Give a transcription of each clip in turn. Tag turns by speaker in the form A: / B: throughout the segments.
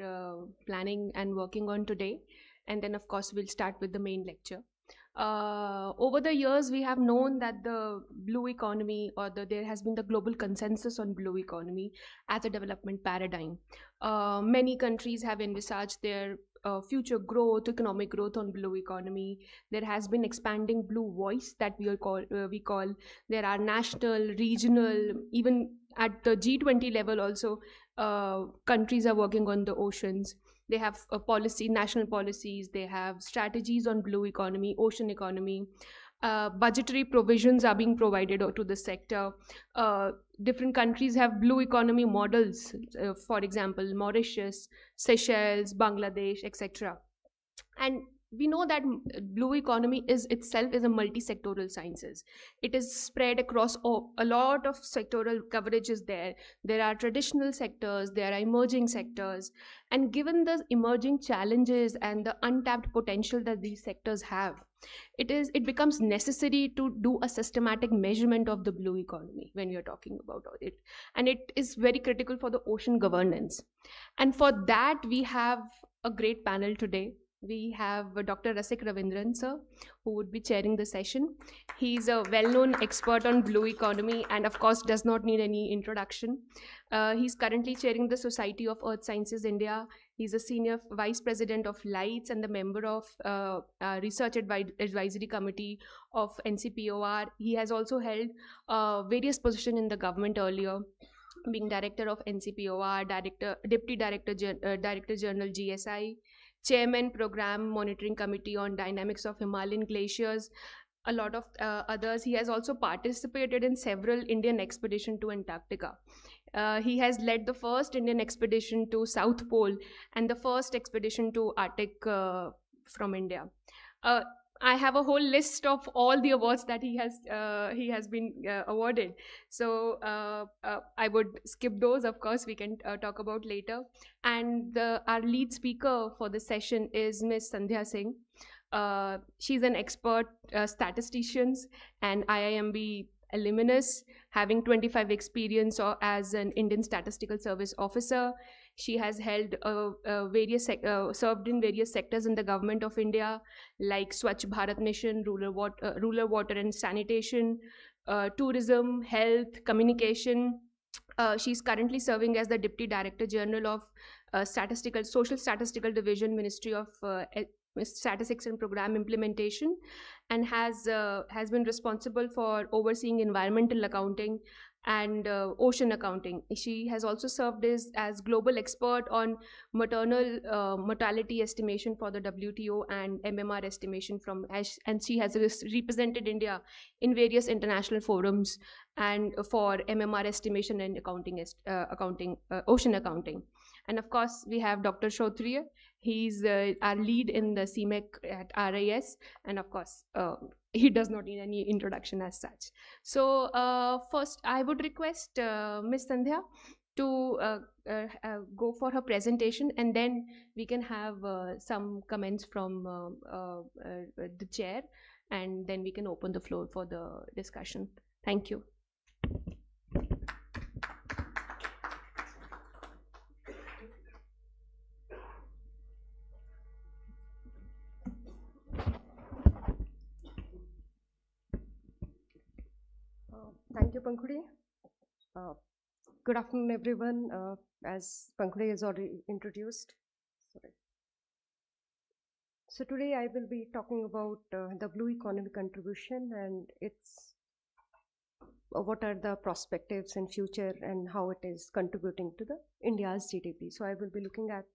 A: are planning and working on today. And then, of course, we'll start with the main lecture. Over the years, we have known that the blue economy, or there has been the global consensus on blue economy as a development paradigm. Many countries have envisaged their future growth, economic growth on blue economy. There has been expanding blue voice that we call. There are national, regional, even at the G20 level also, countries are working on the oceans. They have a policy, national policies. They have strategies on blue economy, ocean economy. Budgetary provisions are being provided to the sector. Different countries have blue economy models, for example, Mauritius, Seychelles, Bangladesh, etc. And we know that blue economy is itself is a multi-sectoral sciences. It is spread across a lot of sectoral coverages. There are traditional sectors, there are emerging sectors, and given the emerging challenges and the untapped potential that these sectors have, it becomes necessary to do a systematic measurement of the blue economy when we are talking about it. And it is very critical for the ocean governance. And for that, we have a great panel today. We have Dr. Rasik Ravindran, sir, who would be chairing the session. He's a well-known expert on blue economy and, of course, does not need any introduction. He's currently chairing the Society of Earth Sciences India. He's a senior vice president of LIGHTS and the member of Research Advisory Committee of NCPOR. He has also held various positions in the government earlier, being director of NCPOR, deputy director general GSI, chairman program monitoring committee on dynamics of Himalayan glaciers, a lot of others. He has also participated in several Indian expedition to Antarctica. He has led the first Indian expedition to South Pole and the first expedition to Arctic from India. I have a whole list of all the awards that he has been awarded. So I would skip those. Of course, we can talk about later. And our lead speaker for the session is Ms. Sandhya Singh. She's an expert statistician and IIMB alumnus, having 25 experience as an Indian Statistical Service officer. She has held served in various sectors in the government of India, like Swachh Bharat Mission, rural water and sanitation, tourism, health, communication. She's currently serving as the Deputy Director General of Social Statistical Division, Ministry of Statistics and Program Implementation, and has been responsible for overseeing environmental accounting and ocean accounting. She has also served as global expert on maternal mortality estimation for the WTO and MMR estimation and she has represented India in various international forums and for MMR estimation and ocean accounting. And of course, we have Dr. Shrotriya. He's our lead in the CMEC at RIS, and of course, he does not need any introduction as such. So first, I would request Ms. Sandhya to go for her presentation, and then we can have some comments from the chair, and then we can open the floor for the discussion. Thank you.
B: Thank you, Pankhuri. Good afternoon, everyone. As Pankhuri has already introduced. Sorry. So today I will be talking about the blue economy contribution and its what are the perspectives in future and how it is contributing to the India's GDP. So I will be looking at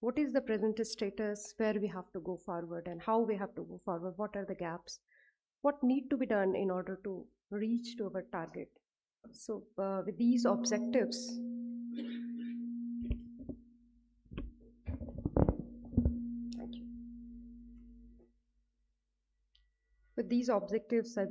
B: what is the present status, where we have to go forward and how we have to go forward, what are the gaps, what need to be done in order to reach to our target. So with these objectives, thank you. With these objectives, I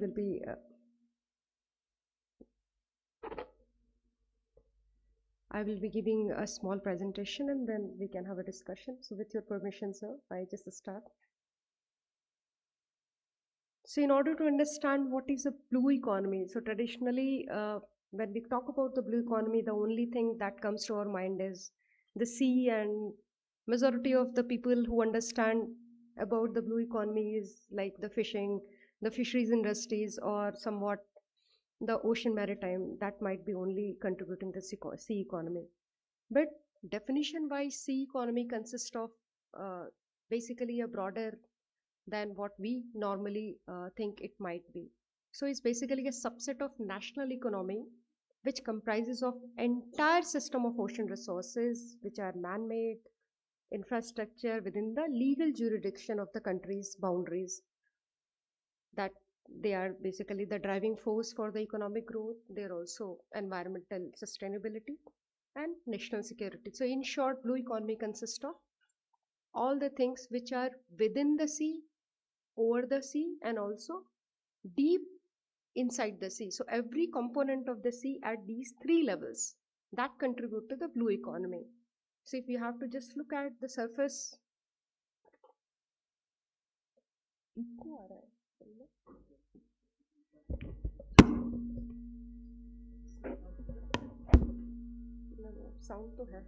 B: will be giving a small presentation and then we can have a discussion. So with your permission, sir, I just start. So in order to understand what is a blue economy, so traditionally when we talk about the blue economy, the only thing that comes to our mind is the sea, and majority of the people who understand about the blue economy is like the fishing, the fisheries industries, or somewhat the ocean maritime that might be only contributing the sea economy. But definition wise, sea economy consists of uh, basically a broader than what we normally think it might be. So it's basically a subset of national economy which comprises of entire system of ocean resources which are man-made infrastructure within the legal jurisdiction of the country's boundaries, that they are basically the driving force for the economic growth. They're also environmental sustainability and national security. So in short, blue economy consists of all the things which are within the sea, over the sea, and also deep inside the sea. So every component of the sea at these three levels that contribute to the blue economy. So if you have to just look at the surface, echo आ रहा है, sound तो है,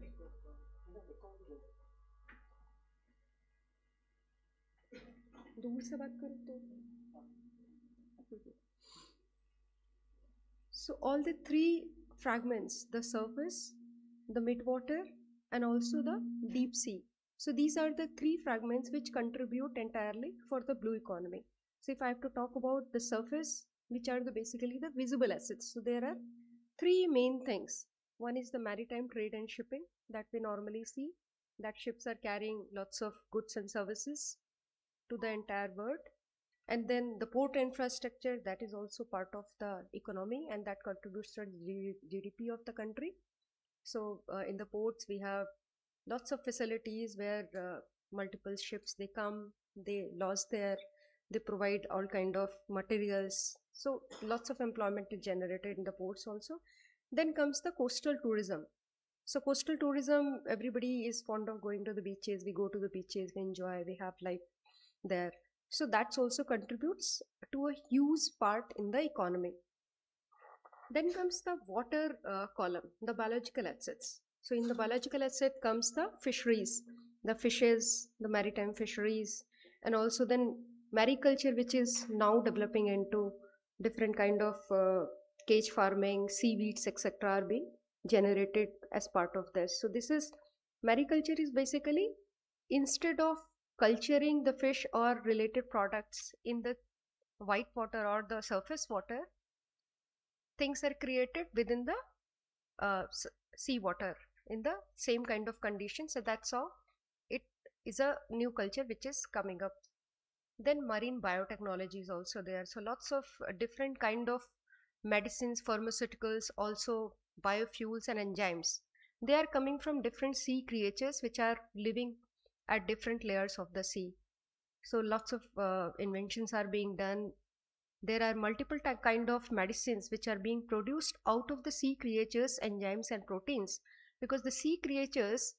B: दूर से बात करूँ तो. So all the three fragments, the surface, the midwater, and also the deep sea. So these are the three fragments which contribute entirely for the blue economy. So if I have to talk about the surface, which are basically the visible assets. So there are three main things. One is the maritime trade and shipping that we normally see, that ships are carrying lots of goods and services to the entire world. And then the port infrastructure, that is also part of the economy and that contributes to the GDP of the country. So in the ports we have lots of facilities where multiple ships, they come, they lodge there, they provide all kind of materials. So lots of employment is generated in the ports also. Then comes the coastal tourism. So coastal tourism, everybody is fond of going to the beaches. We go to the beaches, we enjoy, we have life there. So that also contributes to a huge part in the economy. Then comes the water column, the biological assets. So in the biological asset comes the fisheries, the fishes, the maritime fisheries, and also then mariculture, which is now developing into different kind of cage farming, seaweeds, etc. are being generated as part of this. So this is, mariculture is basically, instead of culturing the fish or related products in the white water or the surface water, things are created within the sea water in the same kind of conditions. So that's how it is a new culture which is coming up. Then marine biotechnology is also there. So lots of different kind of medicines, pharmaceuticals, also biofuels and enzymes, they are coming from different sea creatures which are living at different layers of the sea. So lots of inventions are being done. There are multiple kind of medicines which are being produced out of the sea creatures, enzymes and proteins, because the sea creatures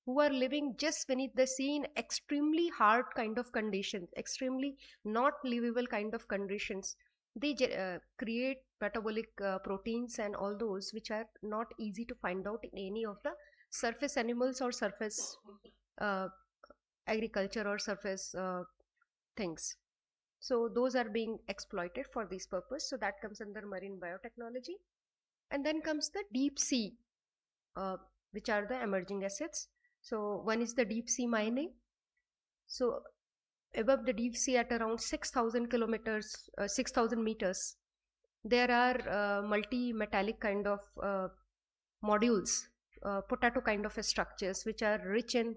B: who are living just beneath the sea in extremely hard kind of conditions, extremely not livable kind of conditions, they create metabolic proteins and all those which are not easy to find out in any of the surface animals or surface uh, agriculture or surface things. So those are being exploited for this purpose. So that comes under marine biotechnology. And then comes the deep sea, uh, which are the emerging assets. So one is the deep sea mining. So above the deep sea at around 6,000 kilometers, 6,000 meters, there are multi-metallic kind of modules, potato kind of structures, which are rich in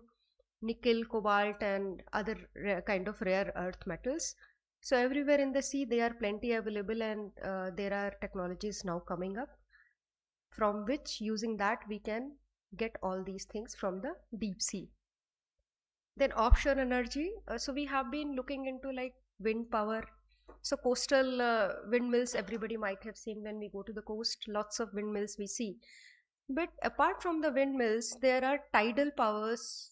B: nickel, cobalt, and other kind of rare earth metals. So everywhere in the sea, they are plenty available, and there are technologies now coming up from which, using that, we can get all these things from the deep sea. Then offshore energy. So we have been looking into like wind power. So coastal windmills, everybody might have seen when we go to the coast, lots of windmills we see. But apart from the windmills, there are tidal powers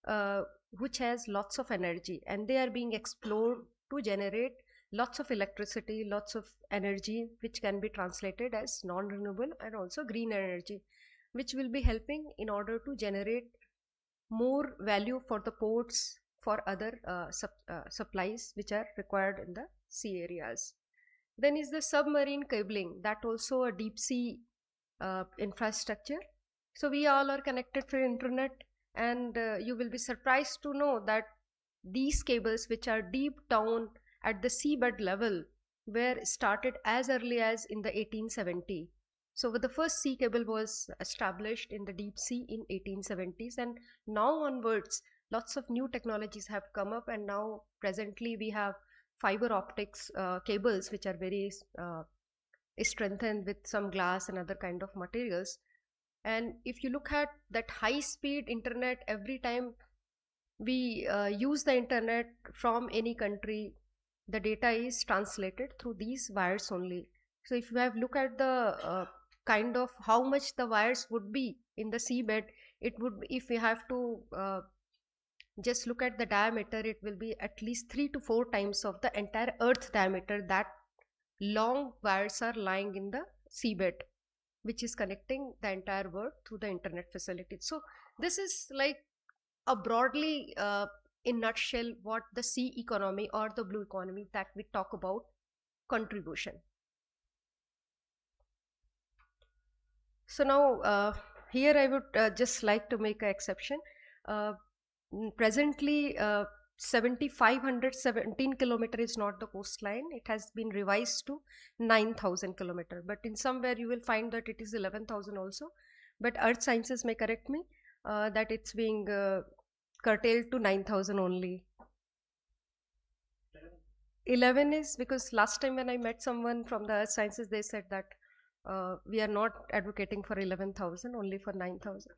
B: uh, which has lots of energy, and they are being explored to generate lots of electricity, lots of energy, which can be translated as non-renewable and also green energy. which will be helping in order to generate more value for the ports, for other supplies which are required in the sea areas. Then is the submarine cabling, that also a deep sea infrastructure. So we all are connected through internet, and you will be surprised to know that these cables, which are deep down at the seabed level, were started as early as in the 1870. So the first sea cable was established in the deep sea in 1870s, and now onwards lots of new technologies have come up, and now presently we have fiber optics cables which are very strengthened with some glass and other kind of materials. And if you look at that high speed internet, every time we use the internet from any country, the data is translated through these wires only. So if you have look at the kind of how much the wires would be in the seabed, it would be, if we have to just look at the diameter, it will be at least 3 to 4 times of the entire earth diameter. That long wires are lying in the seabed, which is connecting the entire world through the internet facility. So this is like a broadly in nutshell what the sea economy or the blue economy that we talk about contribution. So now here I would just like to make an exception. Presently 7,517 kilometer is not the coastline. It has been revised to 9,000 kilometer, but in somewhere you will find that it is 11,000 also. But earth sciences may correct me that it's being curtailed to 9,000 only. 11 is because last time when I met someone from the earth sciences, they said that we are not advocating for 11,000, only for 9,000.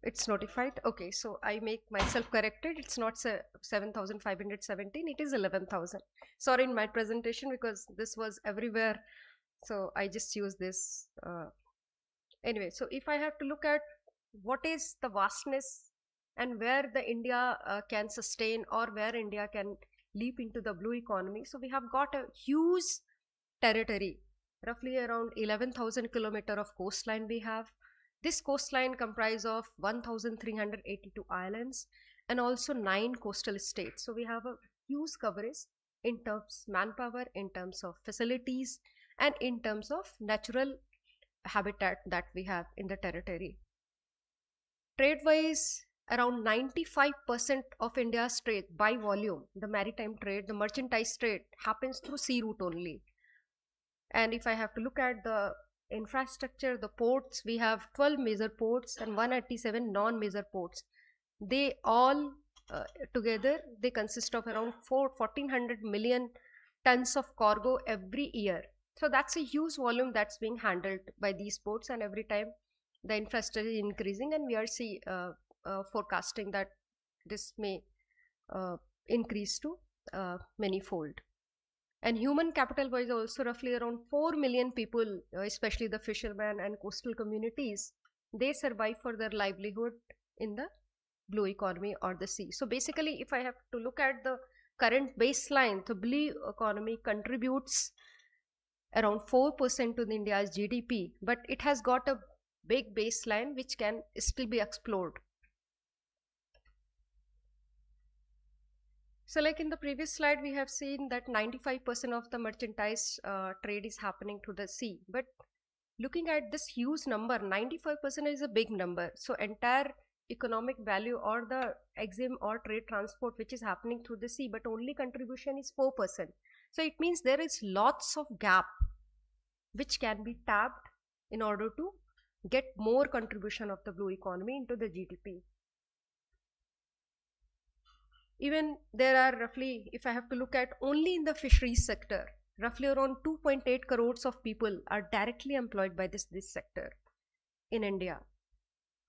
B: It's notified. Okay, so I make myself corrected. It's not 7,517, it is 11,000. Sorry in my presentation because this was everywhere, so I just use this. Anyway, so if I have to look at what is the vastness and where the India can sustain, or where India can leap into the blue economy, so we have got a huge territory, roughly around 11,000 kilometer of coastline we have. This coastline comprises of 1,382 islands and also 9 coastal states. So we have a huge coverage in terms of manpower, in terms of facilities, and in terms of natural habitat that we have in the territory. Trade-wise, around 95% of India's trade by volume, the maritime trade, the merchandise trade, happens through sea route only. And if I have to look at the infrastructure, the ports, we have 12 major ports and 187 non-major ports. They all together, they consist of around 1,400 million tons of cargo every year. So that's a huge volume that's being handled by these ports, and every time the infrastructure is increasing, and we are forecasting that this may increase to many-fold. And human capital wise also roughly around 4 million people, especially the fishermen and coastal communities, they survive for their livelihood in the blue economy or the sea. So basically, if I have to look at the current baseline, the blue economy contributes around 4% to the India's GDP, but it has got a big baseline which can still be explored. So like in the previous slide, we have seen that 95% of the merchandise trade is happening through the sea. But looking at this huge number, 95% is a big number. So entire economic value or the EXIM or trade transport which is happening through the sea, but only contribution is 4%. So it means there is lots of gap which can be tapped in order to get more contribution of the blue economy into the GDP. Even there are roughly, if I have to look at only in the fisheries sector, roughly around 2.8 crores of people are directly employed by this sector in India.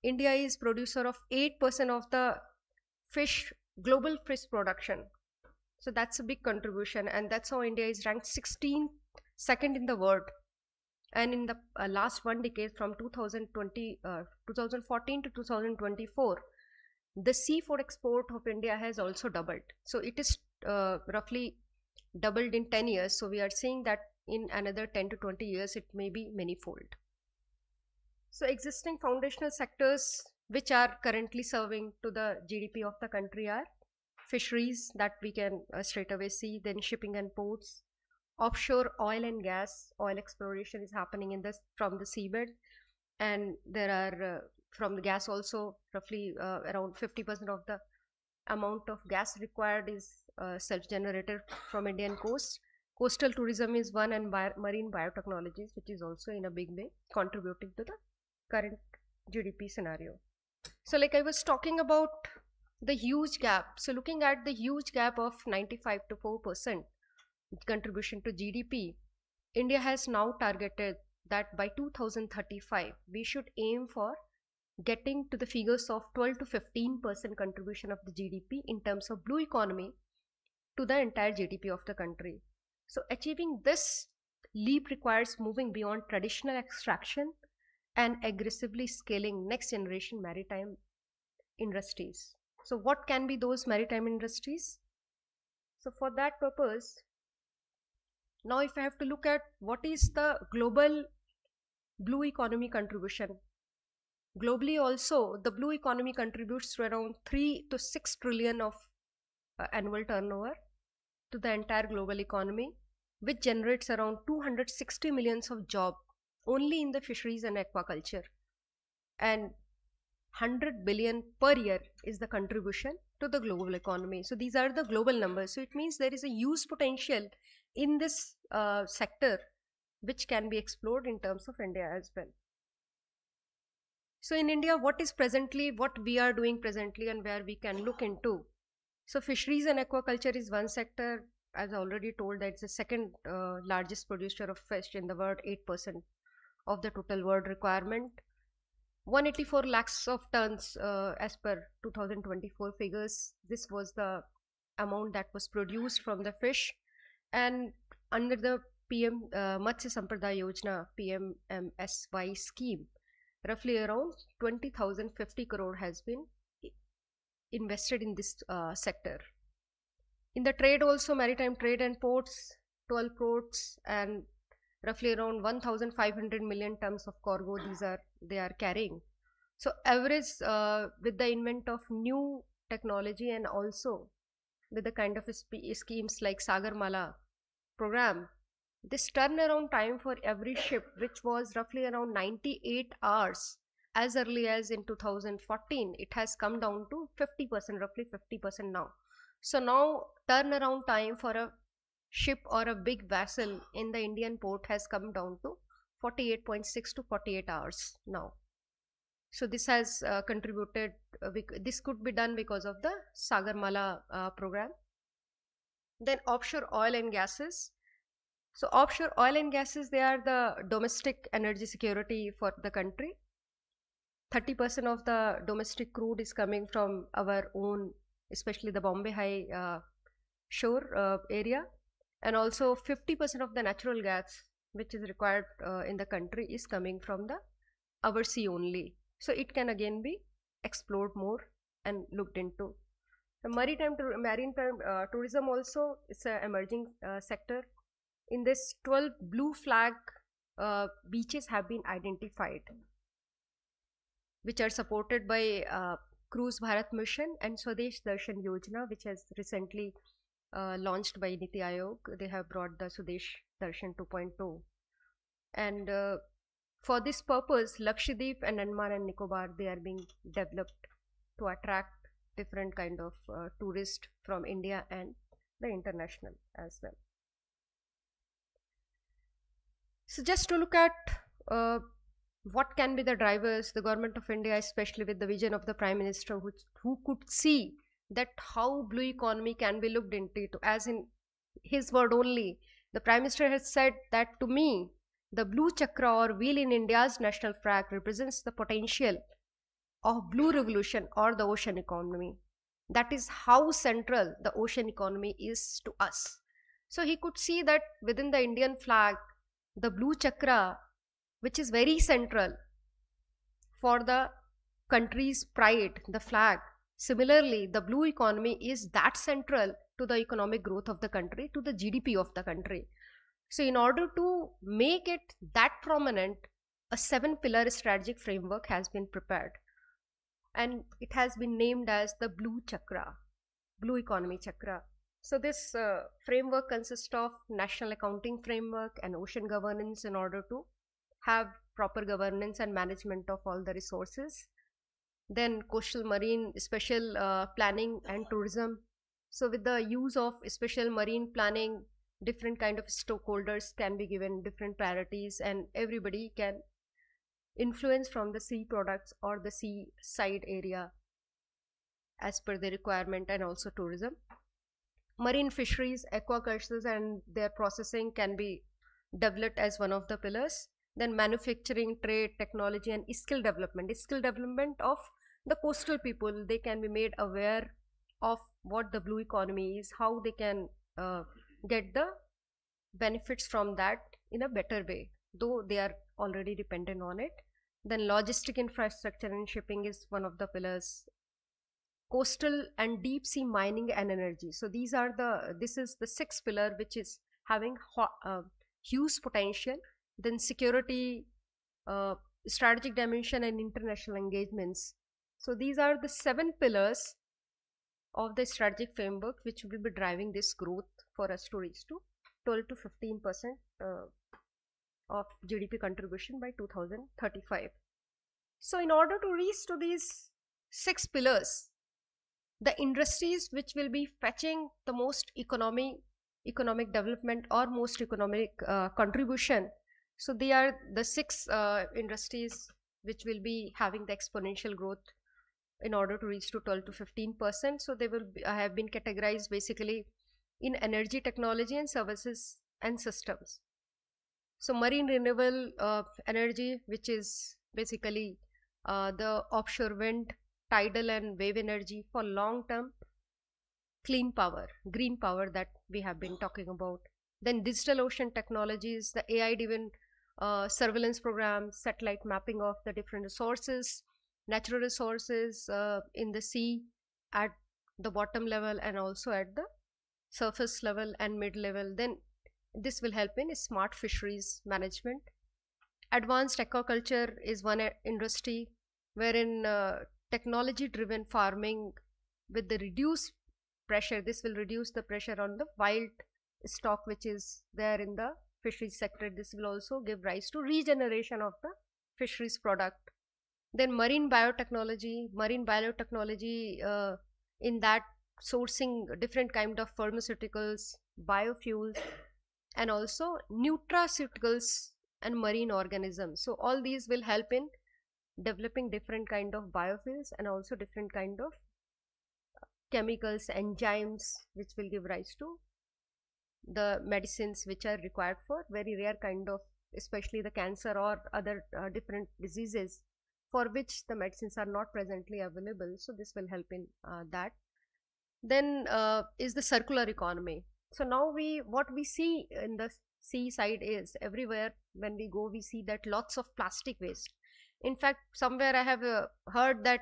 B: India is producer of 8% of the global fish production. So that's a big contribution, and that's how India is ranked 2nd in the world. And in the last one decade, from 2014 to 2024, the seafood export of India has also doubled. So it is roughly doubled in 10 years. So we are seeing that in another 10 to 20 years, it may be many-fold. So existing foundational sectors which are currently serving to the GDP of the country are fisheries, that we can straight away see, then shipping and ports, offshore oil and gas. Oil exploration is happening in this from the seabed, and there are from the gas also roughly around 50% of the amount of gas required is self-generated from Indian coast. Coastal tourism is one, and marine biotechnologies, which is also in a big way contributing to the current GDP scenario. So like I was talking about the huge gap. So looking at the huge gap of 95 to 4% contribution to GDP, India has now targeted that by 2035 we should aim for getting to the figures of 12 to 15% contribution of the GDP in terms of blue economy to the entire GDP of the country. So achieving this leap requires moving beyond traditional extraction and aggressively scaling next generation maritime industries. So what can be those maritime industries? So for that purpose, now if I have to look at what is the global blue economy contribution, globally also the blue economy contributes to around 3 to 6 trillion of annual turnover to the entire global economy, which generates around 260 millions of jobs only in the fisheries and aquaculture, and 100 billion per year is the contribution to the global economy. So these are the global numbers. So it means there is a huge potential in this sector which can be explored in terms of India as well. So in India, what we are doing presently and where we can look into. So fisheries and aquaculture is one sector. As I already told, that it's the second largest producer of fish in the world, 8% of the total world requirement. 184 lakhs of tons as per 2024 figures. This was the amount that was produced from the fish. And under the PM Matsya Sampradaya Yojana, PMMSY scheme, roughly around 20,050 crore has been invested in this sector. In the trade also, maritime trade and ports, 12 ports and roughly around 1,500 million tons of cargo they are carrying. So average with the invent of new technology and also with the kind of schemes like Sagarmala program, this turnaround time for every ship, which was roughly around 98 hours as early as in 2014, it has come down to 50%, roughly 50% now. So now turnaround time for a ship or a big vessel in the Indian port has come down to 48.6 to 48 hours now. So this has contributed, this could be done because of the Sagarmala program. Then offshore oil and gases. So offshore oil and gases, they are the domestic energy security for the country. 30% of the domestic crude is coming from our own, especially the Bombay High shore area. And also 50% of the natural gas which is required in the country is coming from the our sea only. So it can again be explored more and looked into. The maritime tourism also is an emerging sector. In this, 12 blue flag beaches have been identified, which are supported by Cruise Bharat Mission and Swadesh Darshan Yojana, which has recently launched by Niti Aayog. They have brought the Swadesh Darshan 2.0. And for this purpose, Lakshadweep and Andaman and Nicobar, they are being developed to attract different kind of tourists from India and the international as well. So just to look at what can be the drivers, the government of India, especially with the vision of the Prime Minister, who could see that how blue economy can be looked into, as in his word only, the Prime Minister has said that to me, the blue chakra or wheel in India's national flag represents the potential of blue revolution or the ocean economy. That is how central the ocean economy is to us. So he could see that within the Indian flag, the blue chakra, which is very central for the country's pride, the flag. Similarly, the blue economy is that central to the economic growth of the country, to the GDP of the country. So in order to make it that prominent, a 7-pillar strategic framework has been prepared, and it has been named as the Blue Chakra, Blue Economy Chakra. So this framework consists of national accounting framework and ocean governance in order to have proper governance and management of all the resources. Then coastal marine special planning and tourism. So with the use of special marine planning, different kind of stakeholders can be given different priorities, and everybody can influence from the sea products or the sea side area as per the requirement, and also tourism. Marine fisheries, aquacultures and their processing can be developed as one of the pillars. Then manufacturing, trade, technology and skill development of the coastal people. They can be made aware of what the blue economy is, how they can get the benefits from that in a better way, though they are already dependent on it. Then logistic infrastructure and shipping is one of the pillars. Coastal and deep sea mining and energy. So this is the sixth pillar, which is having huge potential. Then security, strategic dimension and international engagements. So these are the 7 pillars of the strategic framework which will be driving this growth for us to reach to 12 to 15% of GDP contribution by 2035. So in order to reach to these 6 pillars, the industries which will be fetching the most economic development or most economic contribution, so they are the 6 industries which will be having the exponential growth in order to reach to 12 to 15%. So they will have been categorized basically in energy, technology and services and systems. So marine renewable energy, which is basically the offshore wind, tidal and wave energy for long term. Clean power, green power that we have been talking about. Then digital ocean technologies, the AI driven surveillance programs, satellite mapping of the different resources, natural resources in the sea at the bottom level and also at the surface level and mid level. Then this will help in smart fisheries management. Advanced aquaculture is one industry wherein technology driven farming with the reduced pressure, this will reduce the pressure on the wild stock which is there in the fisheries sector. This will also give rise to regeneration of the fisheries product. Then marine biotechnology in that sourcing different kind of pharmaceuticals, biofuels and also nutraceuticals and marine organisms. So all these will help in developing different kind of biofuels and also different kind of chemicals, enzymes which will give rise to the medicines which are required for very rare kind of, especially the cancer or other different diseases for which the medicines are not presently available. So this will help in that. Then is the circular economy. So now what we see in the seaside is everywhere when we go we see that lots of plastic waste. In fact, somewhere I have heard that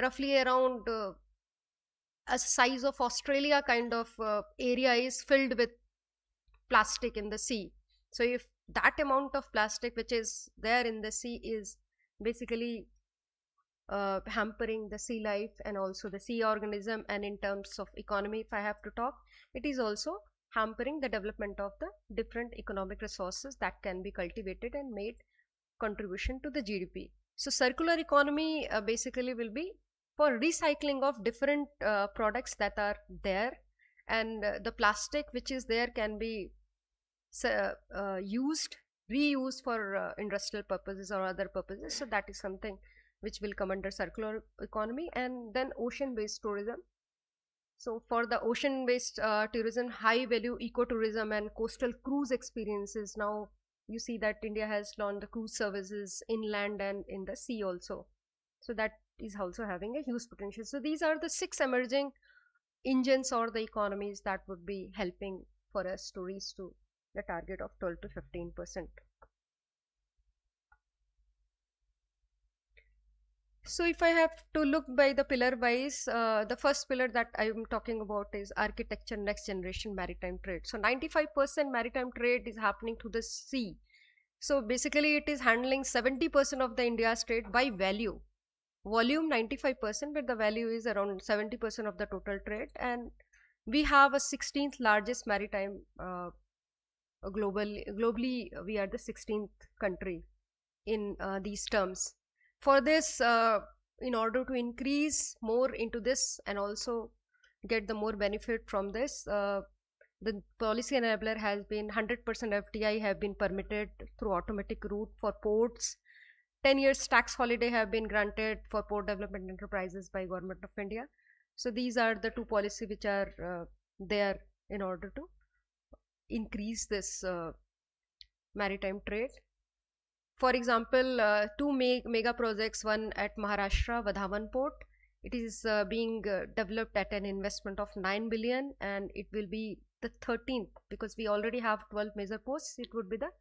B: roughly around a size of Australia kind of area is filled with plastic in the sea. So if that amount of plastic which is there in the sea is basically hampering the sea life and also the sea organism, and in terms of economy if I have to talk, it is also hampering the development of the different economic resources that can be cultivated and made contribution to the GDP. So circular economy basically will be for recycling of different products that are there, and the plastic which is there can be reused for industrial purposes or other purposes. So that is something which will come under circular economy. And then ocean based tourism. So for the ocean based tourism, high value ecotourism and coastal cruise experiences, now you see that India has launched the cruise services inland and in the sea also. So that is also having a huge potential. So these are the 6 emerging engines or the economies that would be helping for us to reach to the target of 12 to 15%. So if I have to look by the pillar wise, the first pillar that I am talking about is architecture, next generation maritime trade. So 95% maritime trade is happening to the sea. So basically it is handling 70% of the India's trade by value. Volume 95%, but the value is around 70% of the total trade. And we have a 16th largest maritime globally. We are the 16th country in these terms. For this, in order to increase more into this and also get the more benefit from this, the policy enabler has been 100% FDI have been permitted through automatic route for ports. 10 years tax holiday have been granted for port development enterprises by Government of India. So these are the two policies which are there in order to increase this maritime trade. For example, two mega projects, one at Maharashtra, Vadhavan Port. It is being developed at an investment of 9 billion, and it will be the 13th, because we already have 12 major ports. It would be the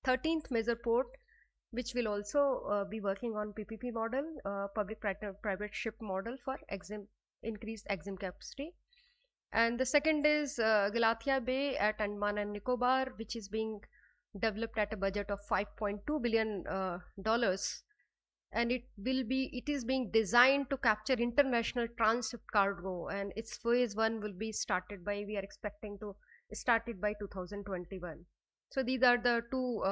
B: 13th major port, which will also be working on PPP model, public-private ship model for increased EXIM capacity. And the second is Galathea Bay at Andaman and Nicobar, which is being developed at a budget of $5.2 billion, and it is being designed to capture international transit cargo, and its phase 1 will be started by, we are expecting to start it by 2021. So these are the two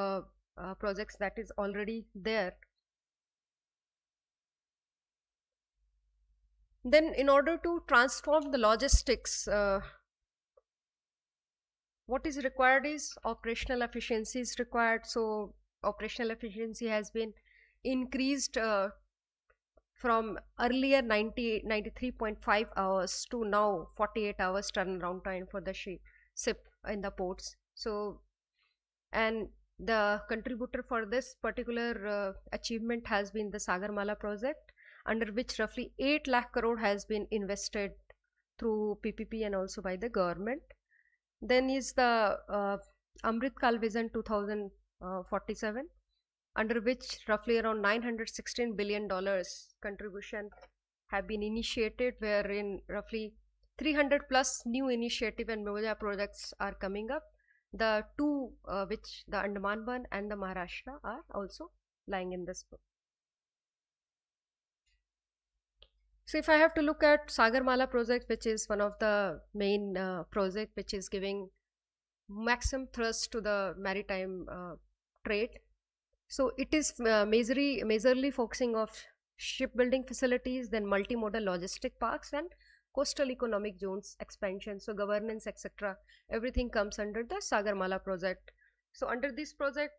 B: projects that is already there. Then in order to transform the logistics, what is required is operational efficiency is required. So operational efficiency has been increased from earlier 93.5 hours to now 48 hours turnaround time for the ship in the ports. So, and the contributor for this particular achievement has been the Sagarmala project, under which roughly 8 lakh crore has been invested through PPP and also by the government. Then is the Amrit Kal Vision 2047, under which roughly around $916 billion contribution have been initiated, wherein roughly 300 plus new initiative and mega projects are coming up. The two, which the Andaman one and the Maharashtra, are also lying in this book. So if I have to look at Sagarmala project, which is one of the main project which is giving maximum thrust to the maritime trade. So it is majorly focusing of shipbuilding facilities, then multimodal logistic parks and coastal economic zones expansion. So governance, etc. Everything comes under the Sagarmala project. So under this project,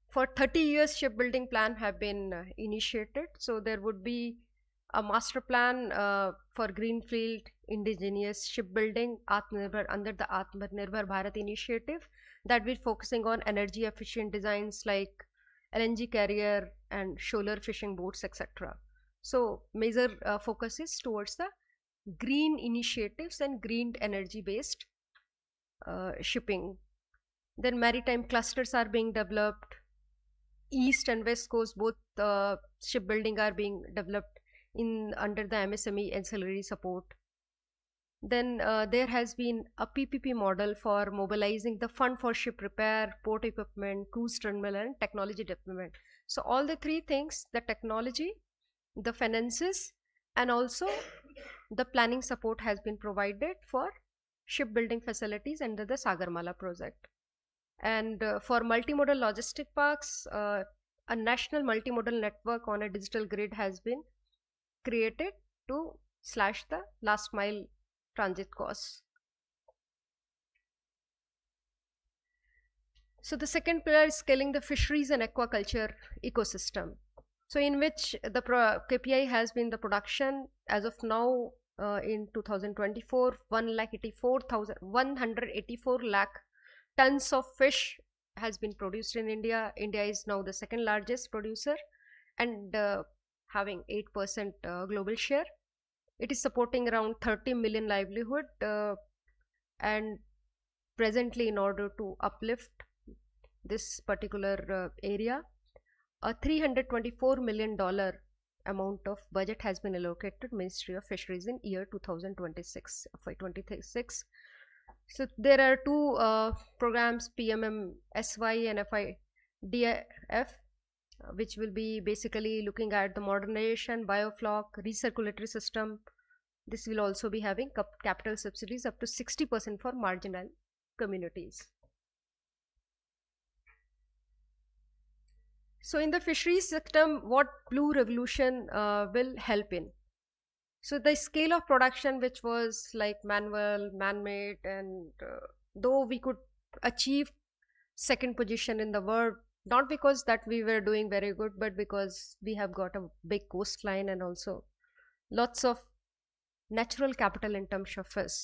B: for 30 years shipbuilding plan have been initiated. So there would be a master plan for greenfield indigenous shipbuilding under the Atmanirbhar Bharat initiative, that will focusing on energy efficient designs like LNG carrier and shoaler fishing boats, etc. So major focus is towards the green initiatives and green energy based shipping. Then maritime clusters are being developed. East and west coast both shipbuilding are being developed in under the MSME ancillary support. Then there has been a PPP model for mobilizing the fund for ship repair, port equipment, cruise terminal and technology development. So all the three things, the technology, the finances and also the planning support has been provided for shipbuilding facilities under the Sagarmala project. And for multimodal logistic parks, a national multimodal network on a digital grid has been created to slash the last mile transit costs. So the second pillar is scaling the fisheries and aquaculture ecosystem. So in which the KPI has been the production as of now in 2024, 184 lakh tons of fish has been produced in India. India is now the second largest producer and having 8% global share. It is supporting around 30 million livelihood and presently in order to uplift this particular area, a $324 million amount of budget has been allocated to Ministry of Fisheries in year 2026, FY 2026. So there are two programs, PMMSY and FIDF, which will be basically looking at the modernization, biofloc, recirculatory system. This will also be having capital subsidies up to 60% for marginal communities. So in the fisheries sector, what Blue Revolution will help in? So the scale of production, which was like manual, man-made, and though we could achieve second position in the world, not because that we were doing very good, but because we have got a big coastline and also lots of natural capital in terms of fish.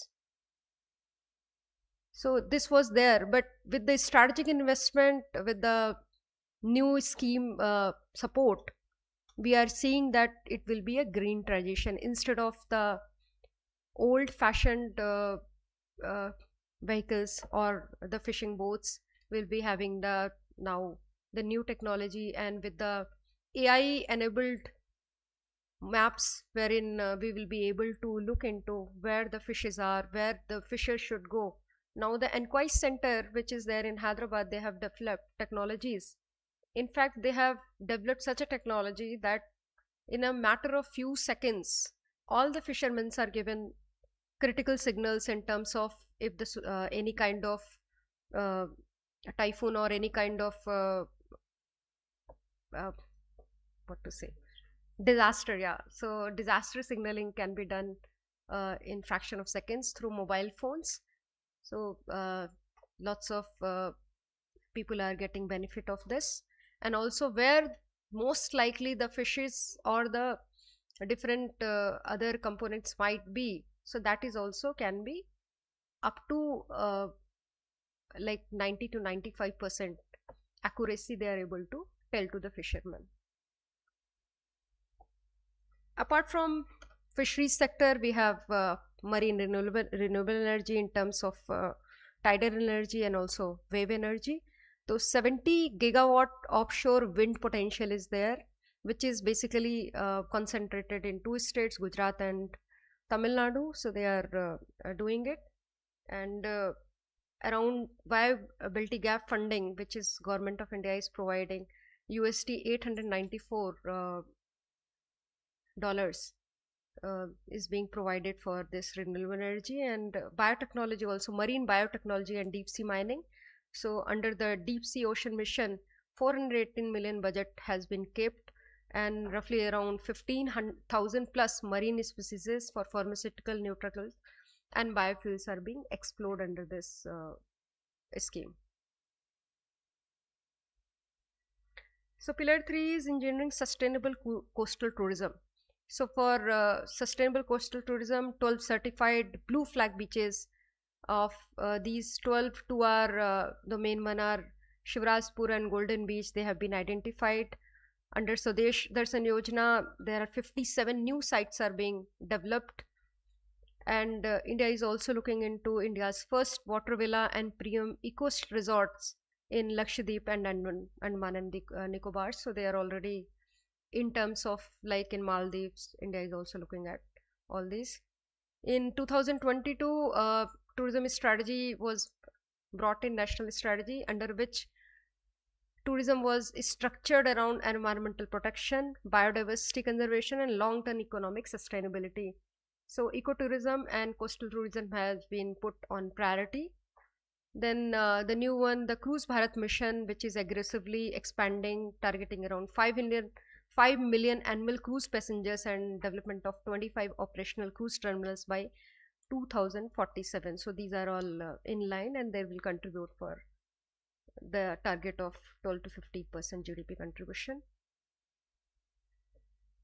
B: So this was there, but with the strategic investment, with the new scheme support, we are seeing that it will be a green transition instead of the old fashioned vehicles or the fishing boats. Will be having the now the new technology, and with the AI enabled maps, wherein we will be able to look into where the fishes are, where the fishers should go. Now the Enquiry Center, which is there in Hyderabad, they have developed technologies. In fact, they have developed such a technology that in a matter of few seconds, all the fishermen are given critical signals in terms of if the any kind of uh, typhoon or any kind of uh, what to say, disaster. Yeah, so disaster signaling can be done in fraction of seconds through mobile phones. So lots of people are getting benefit of this, and also where most likely the fishes or the different other components might be, so that is also can be up to like 90 to 95% accuracy they are able to tell to the fishermen. Apart from fisheries sector, we have marine renewable energy in terms of tidal energy and also wave energy. So 70 gigawatt offshore wind potential is there, which is basically concentrated in two states, Gujarat and Tamil Nadu. So they are doing it, and around viability gap funding, which is government of India is providing USD 894 dollars is being provided for this renewable energy, and biotechnology also, marine biotechnology and deep sea mining. So under the deep sea ocean mission, 418 million budget has been kept, and roughly around 15,000 plus marine species for pharmaceutical, nutraceuticals and biofuels are being explored under this scheme. So pillar 3 is engineering sustainable coastal tourism. So for sustainable coastal tourism, 12 certified blue flag beaches. Of these 12, two are the main one are Shivrajpur and Golden Beach. They have been identified under Swadesh Darshan Yojana. There are 57 new sites are being developed, and India is also looking into India's first water villa and premium eco resorts in Lakshadweep and Andaman and Nicobar. So they are already in terms of like in Maldives. India is also looking at all these. In 2022, tourism strategy was brought in, national strategy, under which tourism was structured around environmental protection, biodiversity conservation, and long-term economic sustainability. So ecotourism and coastal tourism has been put on priority. Then the new one, the Cruise Bharat mission, which is aggressively expanding, targeting around 5 million annual cruise passengers and development of 25 operational cruise terminals by 2047. So these are all in line, and they will contribute for the target of 12 to 50% GDP contribution.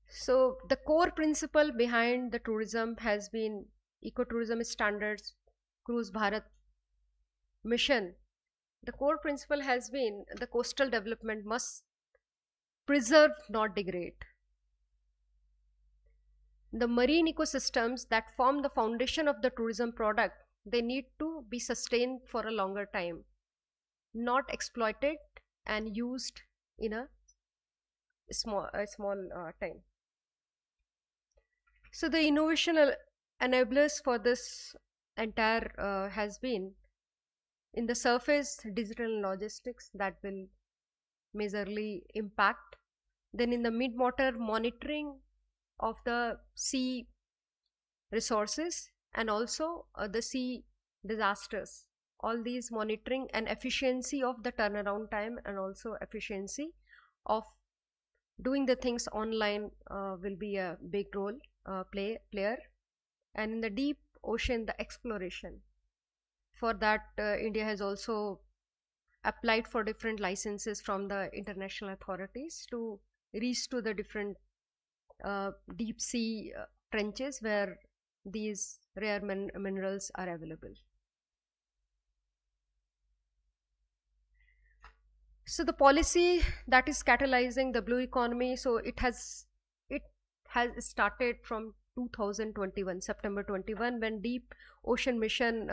B: So the core principle behind the tourism has been ecotourism standards, Cruise Bharat mission. The core principle has been the coastal development must preserve, not degrade. The marine ecosystems that form the foundation of the tourism product, they need to be sustained for a longer time, not exploited and used in a small time. So the innovation enablers for this entire has been in the surface digital and logistics that will majorly impact. Then in the mid-water, monitoring of the sea resources and also the sea disasters. All these monitoring and efficiency of the turnaround time and also efficiency of doing the things online will be a big role player. And in the deep ocean, the exploration. For that, India has also applied for different licenses from the international authorities to reach to the different deep sea trenches where these rare minerals are available. So the policy that is catalyzing the blue economy, so it has started from 2021, September 21, when Deep Ocean Mission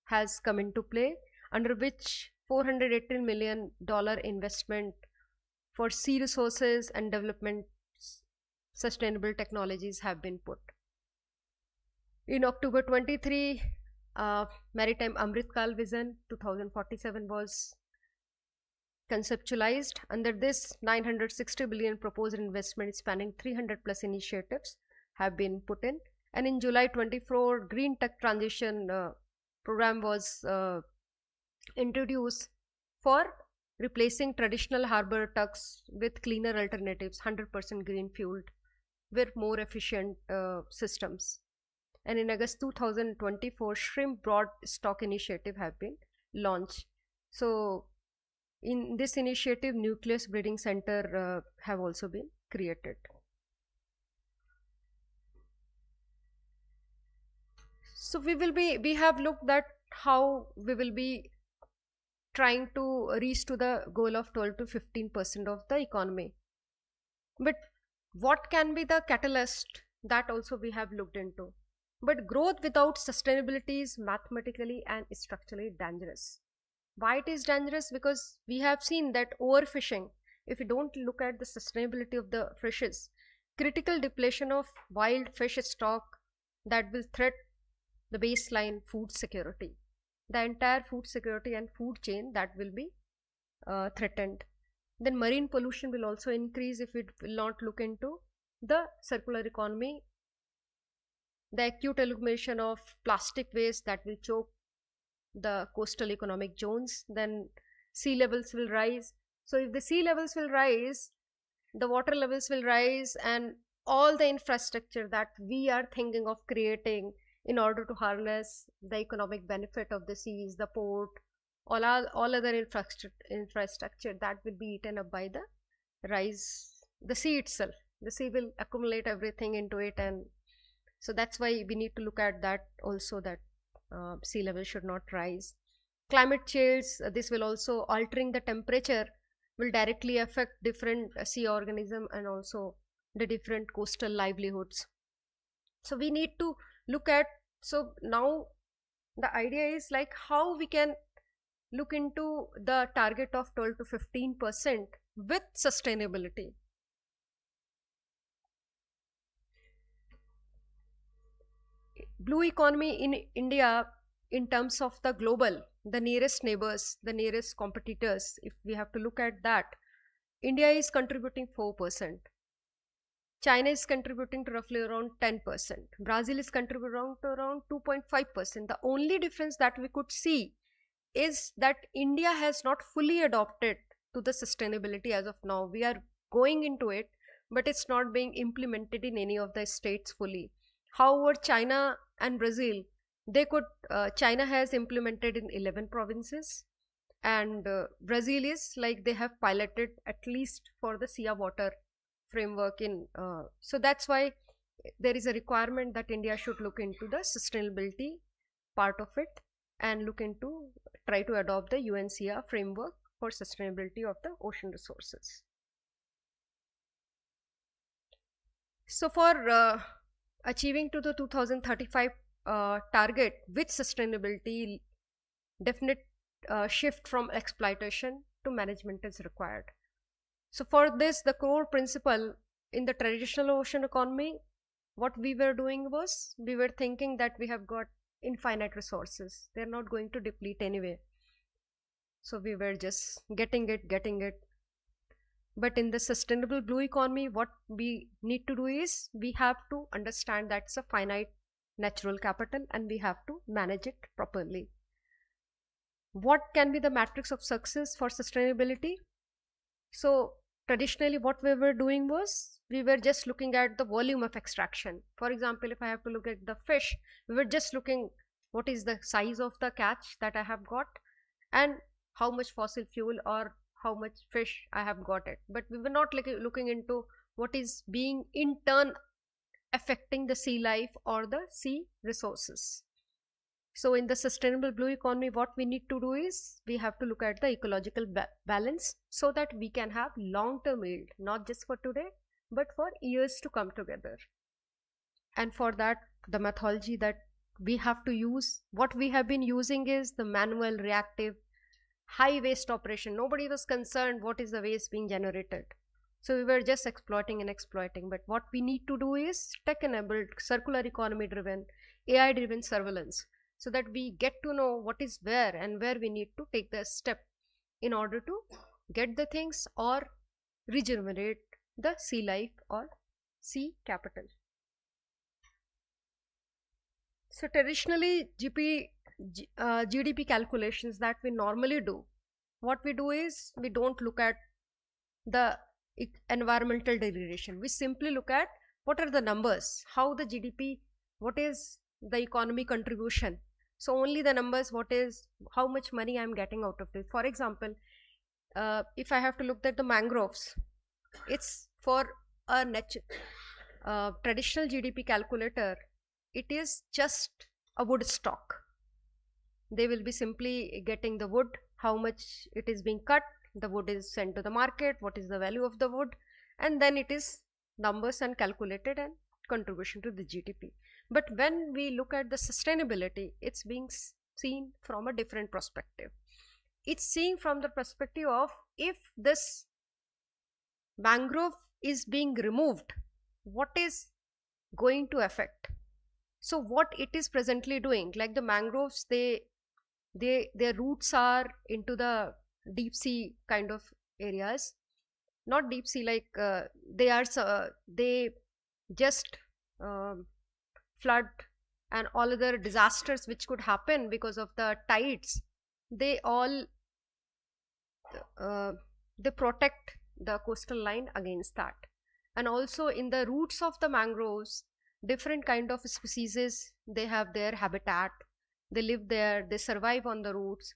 B: has come into play, under which $418 million investment for sea resources and development sustainable technologies have been put. In October 23, Maritime Amritkal Vision 2047 was conceptualized. Under this, 960 billion proposed investment spanning 300 plus initiatives have been put in. And in July 24, Green Tech Transition program was introduced for replacing traditional harbor tugs with cleaner alternatives, 100% green fueled, with more efficient systems. And in August 2024, Shrimp Broad Stock Initiative have been launched. So in this initiative, Nucleus Breeding Center have also been created. So we have looked at how we will be trying to reach to the goal of 12 to 15% of the economy. But what can be the catalyst? That also we have looked into. But growth without sustainability is mathematically and structurally dangerous. Why it is dangerous? Because we have seen that overfishing, if we don't look at the sustainability of the fishes, critical depletion of wild fish stock that will threaten the baseline food security. The entire food security and food chain that will be threatened. Then marine pollution will also increase if we will not look into the circular economy. The acute accumulation of plastic waste that will choke the coastal economic zones. Then sea levels will rise. So if the sea levels will rise, the water levels will rise, and all the infrastructure that we are thinking of creating in order to harness the economic benefit of the seas, the port, all other infrastructure that will be eaten up by the rise, the sea itself. The sea will accumulate everything into it, and so that's why we need to look at that also, that sea level should not rise. Climate change, this will also altering the temperature will directly affect different sea organism and also the different coastal livelihoods. So we need to look at, so now the idea is like how we can look into the target of 12 to 15% with sustainability. Blue economy in India, in terms of the global, the nearest neighbors, the nearest competitors, if we have to look at that, India is contributing 4%. China is contributing to roughly around 10%. Brazil is contributing to around 2.5%. The only difference that we could see is that India has not fully adopted to the sustainability as of now. We are going into it, but it's not being implemented in any of the states fully. However, China and Brazil, China has implemented in 11 provinces, and Brazil is like they have piloted at least for the sea water framework in, so that's why there is a requirement that India should look into the sustainability part of it and try to adopt the UNCR framework for sustainability of the ocean resources. So for achieving to the 2035 target with sustainability, definite shift from exploitation to management is required. So for this, the core principle in the traditional ocean economy, what we were doing was, we were thinking that we have got infinite resources. They're not going to deplete anyway. So we were just getting it. But in the sustainable blue economy, what we need to do is we have to understand that's a finite natural capital and we have to manage it properly. What can be the matrix of success for sustainability? So traditionally what we were doing was we were just looking at the volume of extraction. For example, if I have to look at the fish, we were just looking what is the size of the catch that I have got and how much fossil fuel or how much fish I have got it. But we were not looking into what is being in turn affecting the sea life or the sea resources. So in the sustainable blue economy, what we need to do is we have to look at the ecological balance so that we can have long-term yield, not just for today, but for years to come together. And for that, the methodology that we have to use, what we have been using is the manual, reactive, high waste operation. Nobody was concerned what is the waste being generated. So we were just exploiting. But what we need to do is tech-enabled, circular economy driven, AI driven surveillance, so that we get to know what is where and where we need to take the step in order to get the things or rejuvenate the sea life or sea capital. So traditionally GDP calculations that we normally do, what we do is we don't look at the environmental degradation. We simply look at what are the numbers, how the GDP, what is the economy contribution. So only the numbers, what is, how much money I'm getting out of it. For example, if I have to look at the mangroves, it's for a traditional GDP calculator, it is just a wood stock. They will be simply getting the wood, how much it is being cut, the wood is sent to the market, what is the value of the wood, and then it is numbers and calculated and contribution to the GDP. But when we look at the sustainability, it's being seen from a different perspective. It's seen from the perspective of if this mangrove is being removed, what is going to affect. So what it is presently doing, like the mangroves, their roots are into the deep sea kind of areas, not deep sea, like they just flood and all other disasters which could happen because of the tides, they all they protect the coastal line against that. And also in the roots of the mangroves, different kind of species, they have their habitat, they live there, they survive on the roots.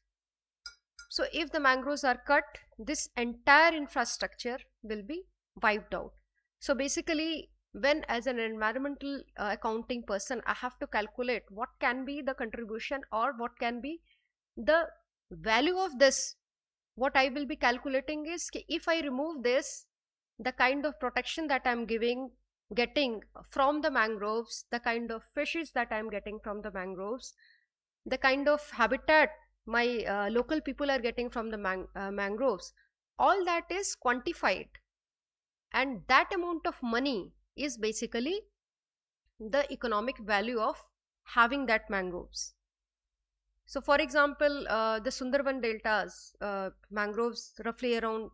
B: So if the mangroves are cut, this entire infrastructure will be wiped out. So basically, when as an environmental accounting person, I have to calculate what can be the contribution or what can be the value of this, what I will be calculating is if I remove this, the kind of protection that I'm getting from the mangroves, the kind of fishes that I'm getting from the mangroves, the kind of habitat my local people are getting from the mangroves, all that is quantified, and that amount of money is basically the economic value of having that mangroves. So for example, the Sundarban deltas, mangroves roughly around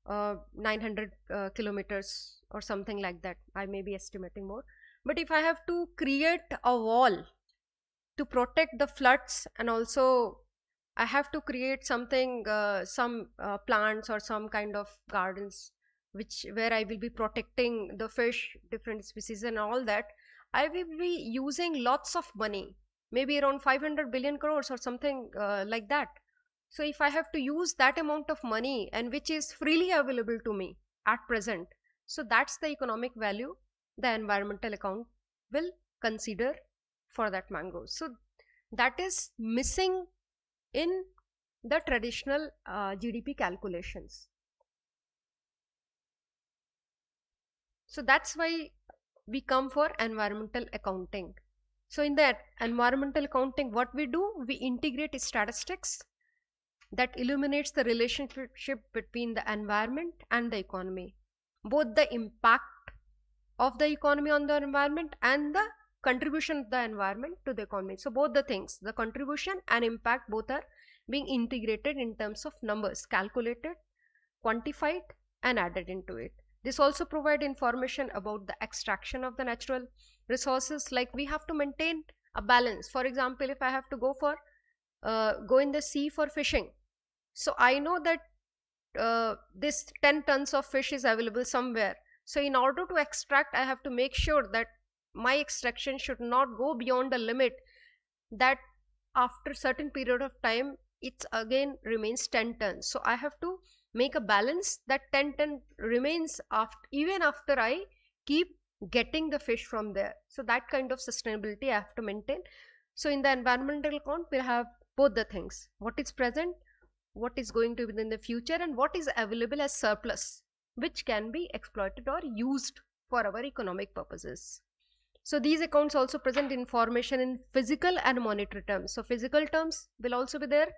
B: 900 kilometers or something like that. I may be estimating more. But if I have to create a wall to protect the floods, and also I have to create something, some plants or some kind of gardens where I will be protecting the fish, different species and all that, I will be using lots of money, maybe around 500 billion crores or something like that. So if I have to use that amount of money and which is freely available to me at present, so that's the economic value the environmental account will consider for that mango. So that is missing in the traditional GDP calculations. So that's why we come for environmental accounting. So in that environmental accounting, what we do, we integrate statistics that illuminates the relationship between the environment and the economy, both the impact of the economy on the environment and the contribution of the environment to the economy. So both the things, the contribution and impact, both are being integrated in terms of numbers, calculated, quantified and added into it. This also provide information about the extraction of the natural resources. Like we have to maintain a balance. For example, if I have to go in the sea for fishing, so I know that this 10 tons of fish is available somewhere. So in order to extract, I have to make sure that my extraction should not go beyond the limit, that after certain period of time it again remains 10 tons. So I have to make a balance that 10 ton remains after, even after I keep getting the fish from there. So that kind of sustainability I have to maintain. So in the environmental account, we have both the things, what is present, what is going to be in the future, and what is available as surplus, which can be exploited or used for our economic purposes. So these accounts also present information in physical and monetary terms. So physical terms will also be there,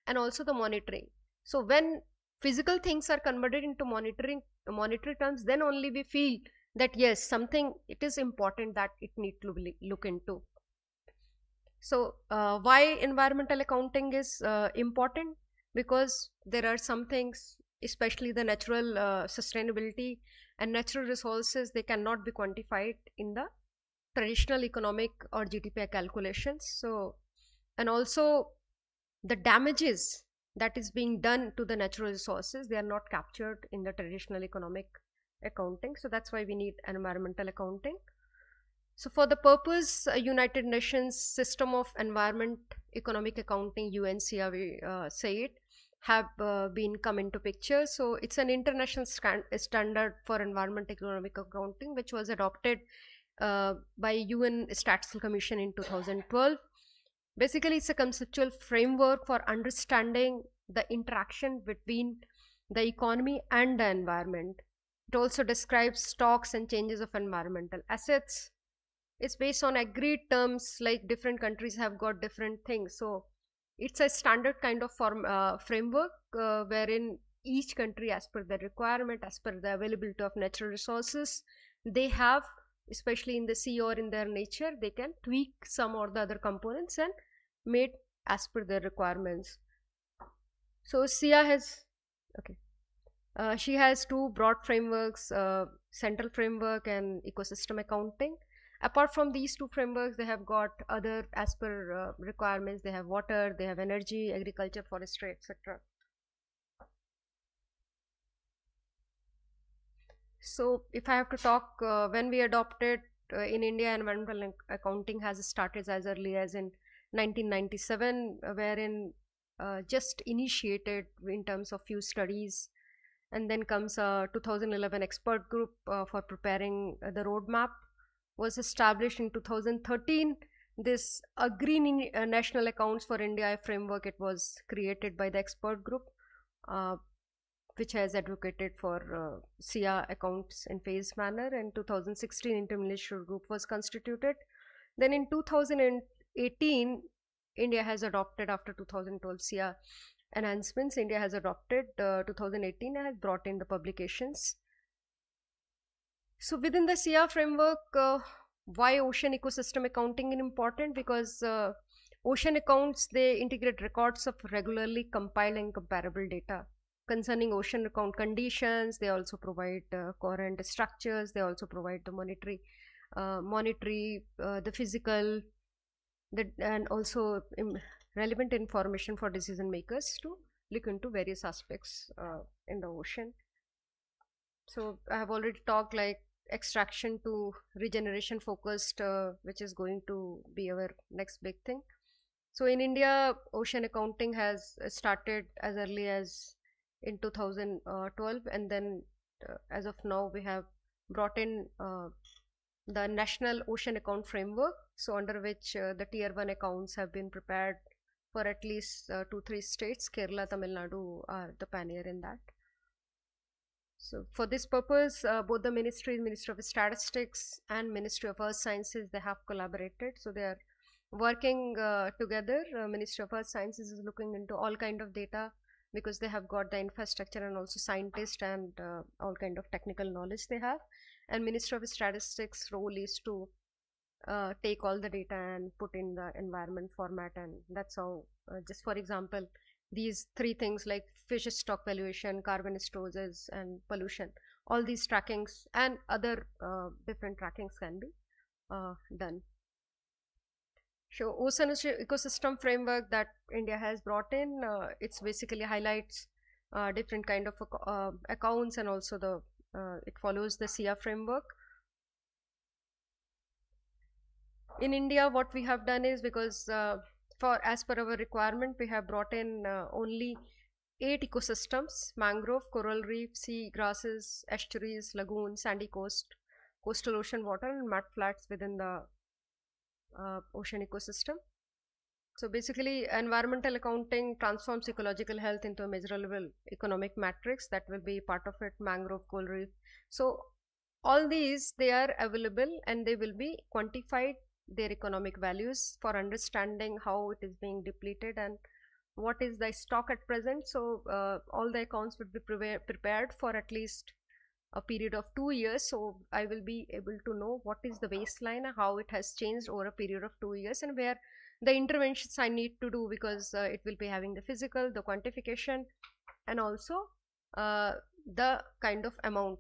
B: and also the monetary. So when physical things are converted into monetary terms, then only we feel that yes, something, it is important that it need to be look into. So why environmental accounting is important? Because there are some things, especially the natural sustainability and natural resources, they cannot be quantified in the traditional economic or GDP calculations. So, and also the damages that is being done to the natural resources, they are not captured in the traditional economic accounting. So that's why we need environmental accounting. So for the purpose, United Nations System of Environment Economic Accounting, UNCR, we say it, have been come into picture. So it's an international standard for environment economic accounting, which was adopted by UN Statistical Commission in 2012. Basically, it's a conceptual framework for understanding the interaction between the economy and the environment. It also describes stocks and changes of environmental assets. It's based on agreed terms, like different countries have got different things. So it's a standard kind of framework wherein each country, as per the requirement, as per the availability of natural resources, they have, especially in the sea or in their nature, they can tweak some or the other components and made as per their requirements. So SIA has, okay, she has two broad frameworks, central framework and ecosystem accounting. Apart from these two frameworks, they have got other, as per requirements, they have water, they have energy, agriculture, forestry, etc. So if I have to talk, when we adopted in India, environmental accounting has started as early as in 1997, wherein just initiated in terms of few studies, and then comes a 2011 expert group for preparing the roadmap was established in 2013. This Green National Accounts for India framework, it was created by the expert group, which has advocated for SIA accounts in phased manner. And 2016 interministerial group was constituted. Then in 2018, India has adopted, after 2012 SIA enhancements, India has adopted 2018 and has brought in the publications. So within the SIA framework, why ocean ecosystem accounting is important? Because ocean accounts, they integrate records of regularly compiled and comparable data concerning ocean account conditions. They also provide coherent structures. They also provide the monetary, the physical, and also relevant information for decision makers to look into various aspects in the ocean. So I have already talked like extraction to regeneration focused, which is going to be our next big thing. So in India, ocean accounting has started as early as in 2012, and then as of now we have brought in the National Ocean Account Framework, so under which the tier 1 accounts have been prepared for at least 2-3 states. Kerala, Tamil Nadu are the pioneer in that. So for this purpose, both the Ministry of Statistics and Ministry of Earth Sciences, they have collaborated. So they are working together. Ministry of Earth Sciences is looking into all kind of data, because they have got the infrastructure and also scientists and all kind of technical knowledge they have. And Ministry of Statistics role is to take all the data and put in the environment format, and that's how, just for example, these three things like fish stock valuation, carbon storages, and pollution, all these trackings and other different trackings can be done. So ocean ecosystem framework that India has brought in, it's basically highlights different kind of accounts, and also the it follows the SIA framework. In India, what we have done is, because for as per our requirement, we have brought in only 8 ecosystems: mangrove, coral reef, sea grasses, estuaries, lagoons, sandy coast, coastal ocean water, and mud flats within the ocean ecosystem. So basically, environmental accounting transforms ecological health into a measurable economic matrix that will be part of it: mangrove, coral reef. So all these, they are available and they will be quantified, their economic values, for understanding how it is being depleted and what is the stock at present. So all the accounts would be prepared for at least a period of 2 years. So I will be able to know what is the baseline, how it has changed over a period of 2 years, and where the interventions I need to do, because it will be having the physical, the quantification, and also the kind of amount.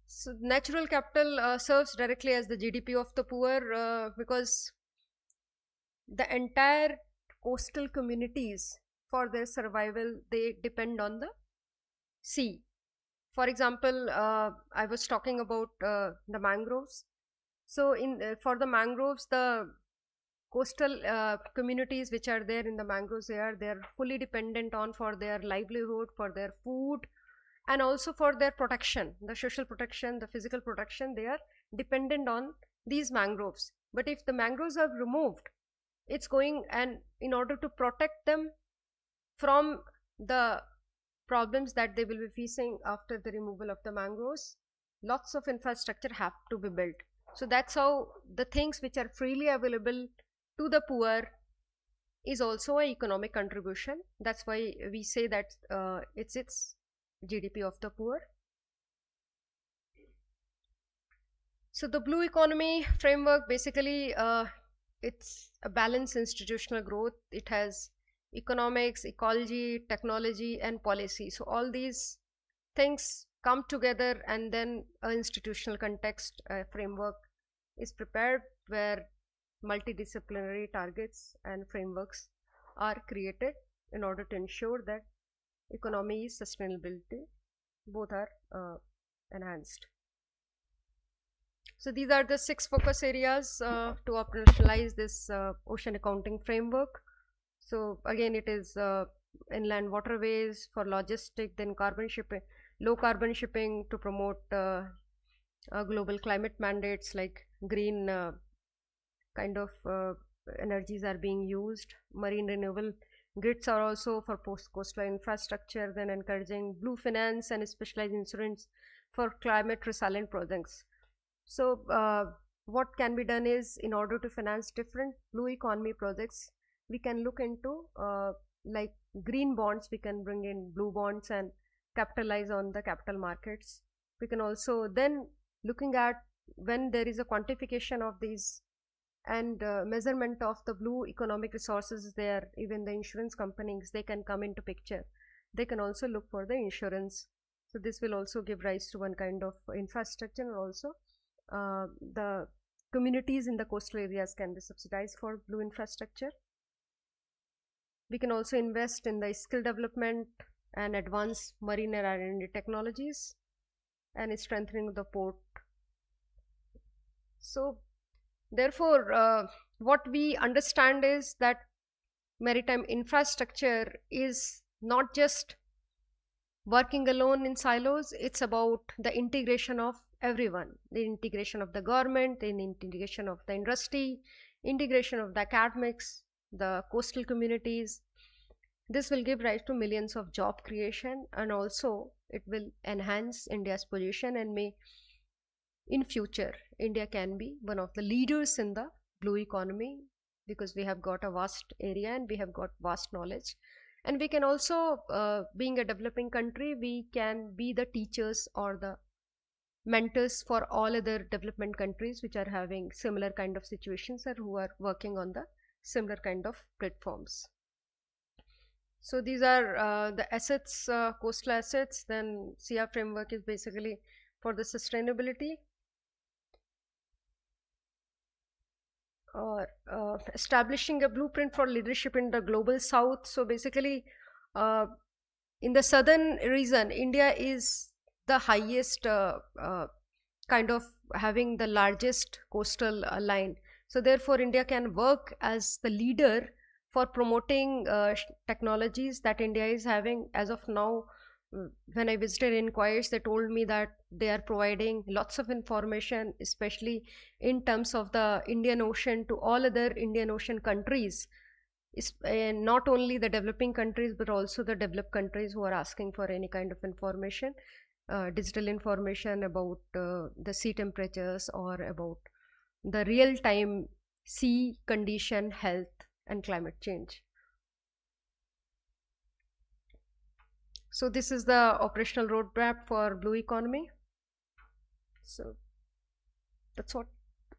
B: So natural capital serves directly as the GDP of the poor, because the entire coastal communities, for their survival, they depend on the sea. For example, I was talking about the mangroves. So for the mangroves, the coastal communities which are there in the mangroves, they're fully dependent on, for their livelihood, for their food, and also for their protection, the social protection, the physical protection. They are dependent on these mangroves. But if the mangroves are removed, it's going, and in order to protect them from the problems that they will be facing after the removal of the mangroves, lots of infrastructure have to be built. So that's how the things which are freely available to the poor is also an economic contribution. That's why we say that it's GDP of the poor. So the blue economy framework, basically it's a balanced institutional growth. It has economics, ecology, technology, and policy. So all these things come together, and then an institutional context framework is prepared, where multidisciplinary targets and frameworks are created in order to ensure that economy sustainability both are enhanced. So these are the 6 focus areas to operationalize this ocean accounting framework. So again, it is inland waterways for logistic, then carbon shipping, low carbon shipping to promote global climate mandates, like green kind of energies are being used. Marine renewable grids are also for post-coastal infrastructure, then encouraging blue finance and specialized insurance for climate resilient projects. So what can be done is, in order to finance different blue economy projects, we can look into like green bonds. We can bring in blue bonds and capitalize on the capital markets. We can also then, looking at when there is a quantification of these and measurement of the blue economic resources there, even the insurance companies, they can come into picture. They can also look for the insurance. So this will also give rise to one kind of infrastructure, and also the communities in the coastal areas can be subsidized for blue infrastructure. We can also invest in the skill development and advanced marine and R&D technologies, and strengthening the port. So therefore, what we understand is that maritime infrastructure is not just working alone in silos. It's about the integration of everyone, the integration of the government, the integration of the industry, integration of the academics, the coastal communities. This will give rise to millions of job creation, and also it will enhance India's position, and may in future India can be one of the leaders in the blue economy, because we have got a vast area and we have got vast knowledge. And we can also, being a developing country, we can be the teachers or the mentors for all other development countries which are having similar kind of situations or who are working on the similar kind of platforms. So these are the assets, coastal assets. Then CR framework is basically for the sustainability, or establishing a blueprint for leadership in the global south. So basically, uh, in the southern region, India is the highest kind of having the largest coastal line. So therefore, India can work as the leader for promoting technologies that India is having as of now. When I visited Inquiries, they told me that they are providing lots of information, especially in terms of the Indian Ocean, to all other Indian Ocean countries. Not only the developing countries but also the developed countries who are asking for any kind of information, digital information about the sea temperatures or about the real time sea condition, health, and climate change. So this is the operational roadmap for blue economy. So that's what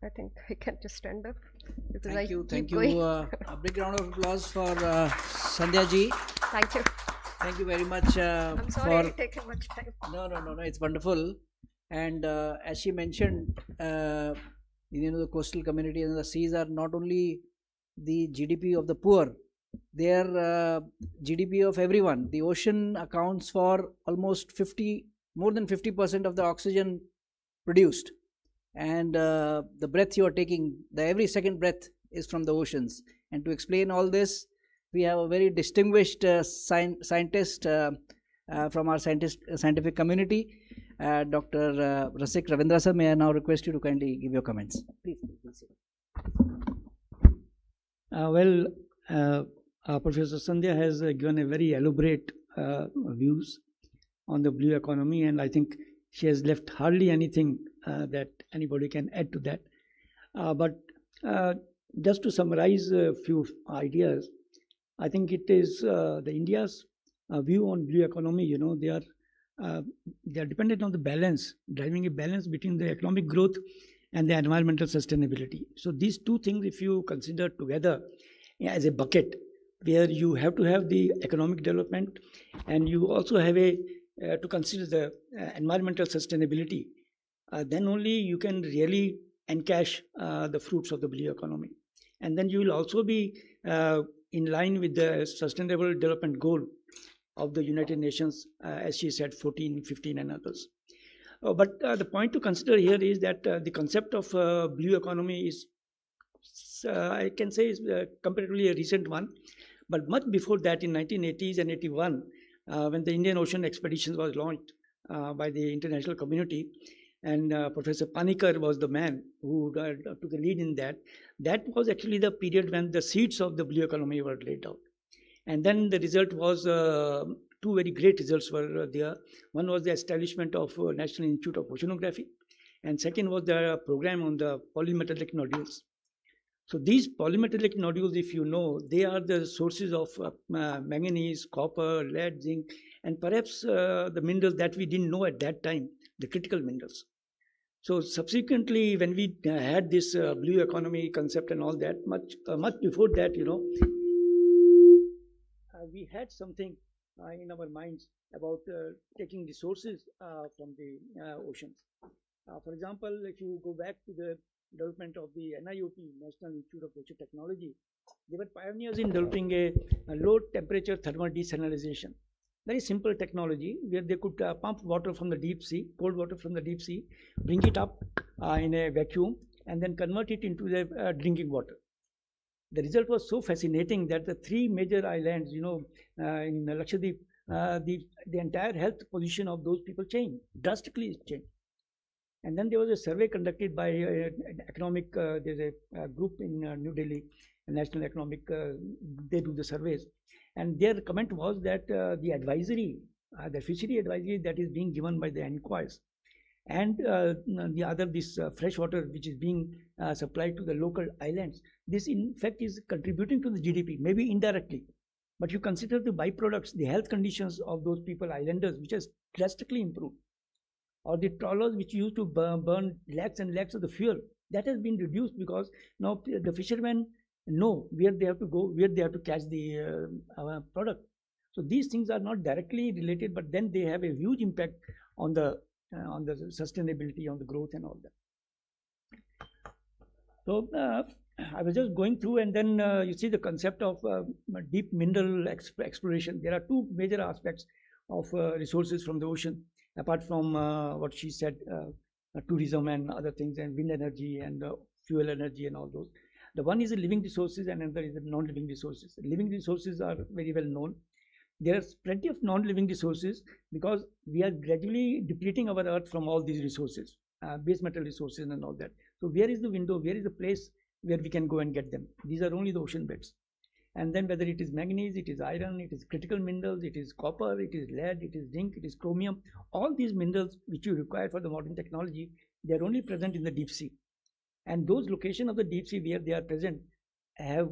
B: I think. I can just stand up because
C: Thank
B: I
C: you,
B: keep
C: thank you.
B: going.
C: A big round of applause for Sandhya ji.
B: Thank you.
C: Thank you very much
B: I'm sorry I've taken much time.
C: No, it's wonderful. And as she mentioned, the coastal community and the seas are not only the GDP of the poor, they are GDP of everyone. The ocean accounts for almost more than 50% of the oxygen produced. And the breath you are taking, the every second breath is from the oceans. And to explain all this, we have a very distinguished scientist from our scientific community, Dr. Rasik Ravindra sir. May I now request you to kindly give your comments? Please.
D: Professor Sandhya has given a very elaborate views on the blue economy, and I think she has left hardly anything that anybody can add to that. But just to summarize a few ideas, I think it is the India's view on blue economy. They are dependent on the balance, driving a balance between the economic growth and the environmental sustainability. So these two things, if you consider together as a bucket, where you have to have the economic development and you also have to consider the environmental sustainability, then only you can really encash the fruits of the blue economy. And then you will also be in line with the Sustainable Development Goal of the United Nations, as she said, 14, 15 and others. But the point to consider here is that the concept of blue economy is, I can say, is comparatively a recent one. But much before that, in 1980s and 81, when the Indian Ocean Expedition was launched by the international community, and Professor Panikkar was the man who took a lead in that. That was actually the period when the seeds of the blue economy were laid out. And then the result was two very great results were there. One was the establishment of National Institute of Oceanography, and second was the program on the polymetallic nodules. So these polymetallic nodules, if you know, they are the sources of manganese, copper, lead, zinc, and perhaps the minerals that we didn't know at that time, the critical minerals. So subsequently, when we had this blue economy concept and all that, much before that, we had something in our minds about taking resources from the oceans. For example, if you go back to the development of the NIOT, National Institute of Ocean Technology, they were pioneers in developing a low temperature thermal desalination. Very simple technology where they could pump water from the deep sea, cold water from the deep sea, bring it up in a vacuum, and then convert it into the drinking water. The result was so fascinating that the three major islands, in Lakshadweep, the entire health position of those people changed, drastically changed. And then there was a survey conducted by there's a group in New Delhi, National Economic, they do the surveys. And their comment was that the advisory, the fishery advisory that is being given by the enquiries, and the other, this fresh water which is being supplied to the local islands, this in fact is contributing to the GDP, maybe indirectly. But you consider the byproducts, the health conditions of those people, islanders, which has drastically improved. or the trawlers which used to burn lakhs and lakhs of the fuel, that has been reduced because now the fishermen know where they have to go, where they have to catch the product. So these things are not directly related, but then they have a huge impact on the sustainability, on the growth and all that. So I was just going through, and then you see the concept of deep mineral exploration. There are two major aspects of resources from the ocean, apart from what she said, tourism and other things, and wind energy and fuel energy and all those. The one is the living resources, and another is the non-living resources. Living resources are very well known. There's plenty of non-living resources because we are gradually depleting our earth from all these resources, base metal resources and all that. So where is the window, where is the place where we can go and get them? These are only the ocean beds. And then whether it is manganese, it is iron, it is critical minerals, it is copper, it is lead, it is zinc, it is chromium, all these minerals which you require for the modern technology, they are only present in the deep sea. And those locations of the deep sea where they are present have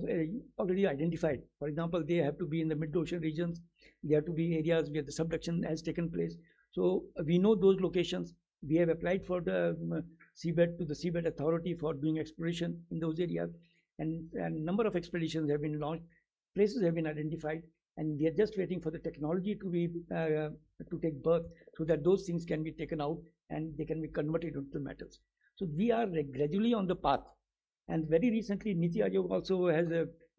D: already identified. For example, they have to be in the mid-ocean regions. They have to be areas where the subduction has taken place. So we know those locations. We have applied for the seabed to the Seabed Authority for doing exploration in those areas, and a number of expeditions have been launched. Places have been identified, and we are just waiting for the technology to be to take birth, so that those things can be taken out and they can be converted into metals. So we are gradually on the path. And very recently, Niti Aayog also has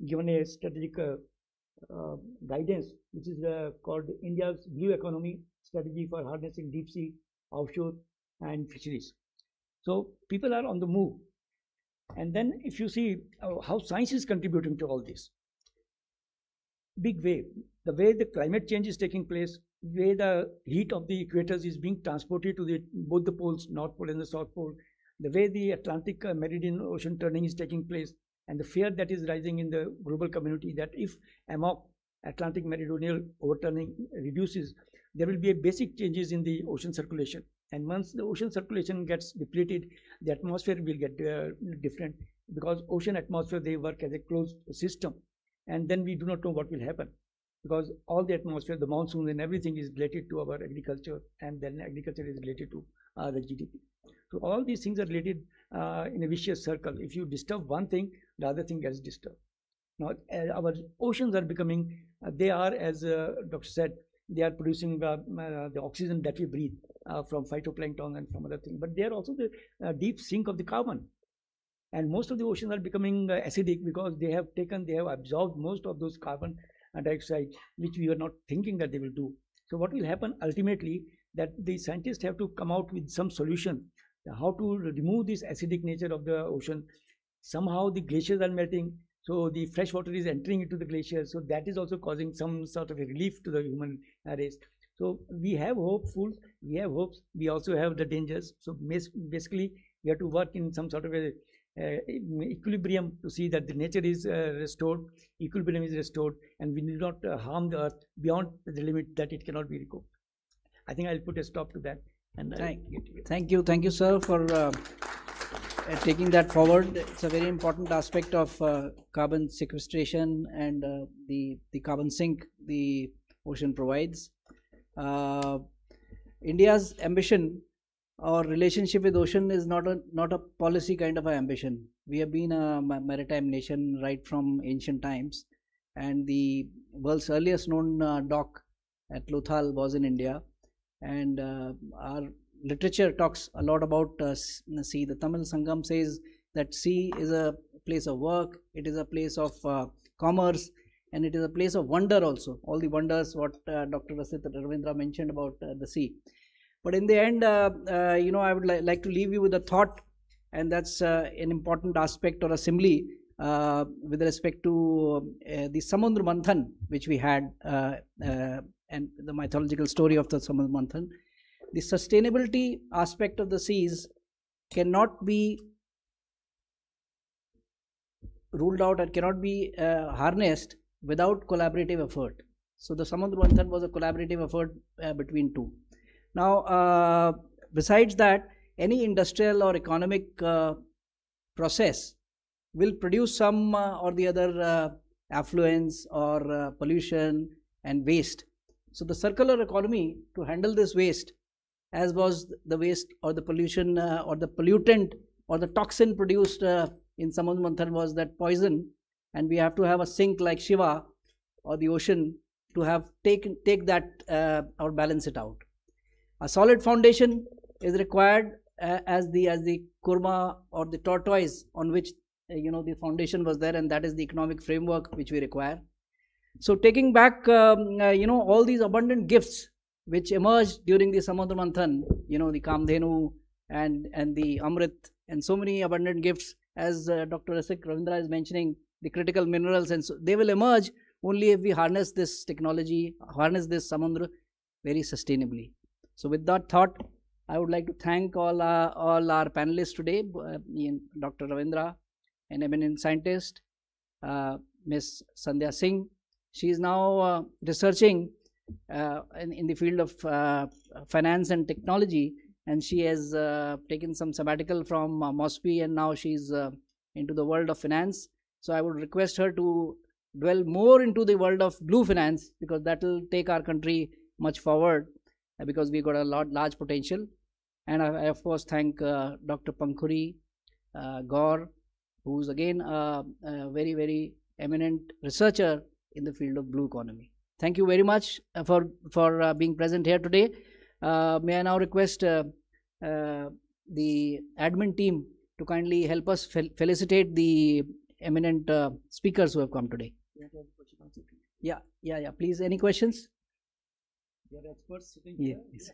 D: given a strategic guidance, which is called India's Blue Economy Strategy for Harnessing Deep Sea, Offshore and Fisheries. So people are on the move. And then if you see how science is contributing to all this, big way, the way the climate change is taking place, the way the heat of the equators is being transported to both the poles, North Pole and the South Pole, the way the Atlantic Meridian ocean turning is taking place, and the fear that is rising in the global community that if AMOC, Atlantic Meridional overturning, reduces, there will be a basic changes in the ocean circulation. And once the ocean circulation gets depleted, the atmosphere will get different, because ocean atmosphere, they work as a closed system. And then we do not know what will happen, because all the atmosphere, the monsoons and everything is related to our agriculture, and then agriculture is related to the GDP. So all these things are related in a vicious circle. If you disturb one thing, the other thing gets disturbed. Now, our oceans are becoming, they are, as Dr. said, they are producing the oxygen that we breathe from phytoplankton and from other things. But they are also the deep sink of the carbon. And most of the oceans are becoming acidic because they have absorbed most of those carbon dioxide, which we were not thinking that they will do. So what will happen ultimately, that the scientists have to come out with some solution how to remove this acidic nature of the ocean. Somehow the glaciers are melting, so the fresh water is entering into the glaciers, so that is also causing some sort of a relief to the human race. So we have hopes, we also have the dangers. So basically we have to work in some sort of a equilibrium to see that the nature is restored, equilibrium is restored, and we do not harm the earth beyond the limit that it cannot be recovered. I think I'll put a stop to that. And
C: thank you, sir, for taking that forward. It's a very important aspect of carbon sequestration and the carbon sink the ocean provides. India's ambition or relationship with ocean is not a policy kind of an ambition. We have been a maritime nation right from ancient times, and the world's earliest known dock at Lothal was in India. And our literature talks a lot about sea. The Tamil Sangam says that sea is a place of work, it is a place of commerce, and it is a place of wonder also. All the wonders what Dr. Rasit Ravindra mentioned about the sea. But in the end, I would like to leave you with a thought, and that's an important aspect or a simile with respect to the Samudra Manthan, which we had, and the mythological story of the Samudra Manthan. The sustainability aspect of the seas cannot be ruled out and cannot be harnessed without collaborative effort. So the Samudra Manthan was a collaborative effort between two. Now, besides that, any industrial or economic process will produce some or the other affluence or pollution and waste. So the circular economy, to handle this waste, as was the waste or the pollution or the pollutant or the toxin produced in Samudra Manthan was that poison, and we have to have a sink like Shiva or the ocean to have take that or balance it out. A solid foundation is required as the kurma or the tortoise on which the foundation was there, and that is the economic framework which we require. So taking back all these abundant gifts which emerged during the Samudra Manthan, the Kamdhenu and the Amrit, and so many abundant gifts, as Dr. Rasik Ravindra is mentioning, the critical minerals, and so they will emerge only if we harness this technology, harness this Samudra very sustainably. So with that thought, I would like to thank all our panelists today, Dr. Ravindra, an eminent scientist, Ms. Sandhya Singh. She is now researching in the field of finance and technology, and she has taken some sabbatical from MOSPI, and now she's into the world of finance. So I would request her to dwell more into the world of blue finance, because that will take our country much forward, because we got a large potential. And I of course thank Dr. Pankhuri Gaur, who's again a very, very eminent researcher in the field of blue economy. Thank you very much for being present here today. May I now request the admin team to kindly help us felicitate the eminent speakers who have come today. Yeah. Please, any questions? You are experts sitting here. Yes.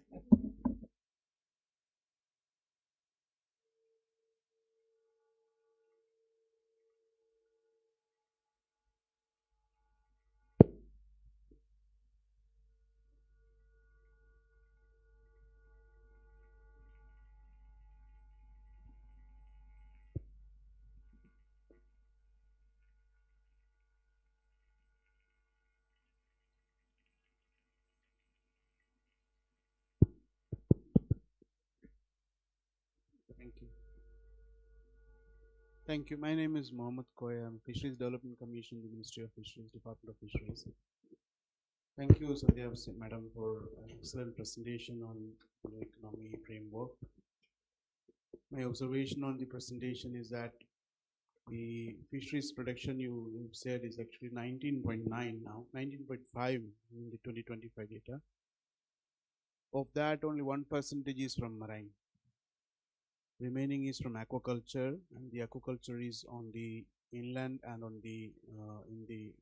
E: Thank you. My name is Mohammed Koya. I'm Fisheries Development Commission, the Ministry of Fisheries, Department of Fisheries. Thank you, Sandhya Madam, for an excellent presentation on the economy framework. My observation on the presentation is that the fisheries production you said is actually 19.9 now, 19.5 in the 2025 data. Of that, only 1% is from marine. Remaining is from aquaculture, and the aquaculture is on the inland and on the in the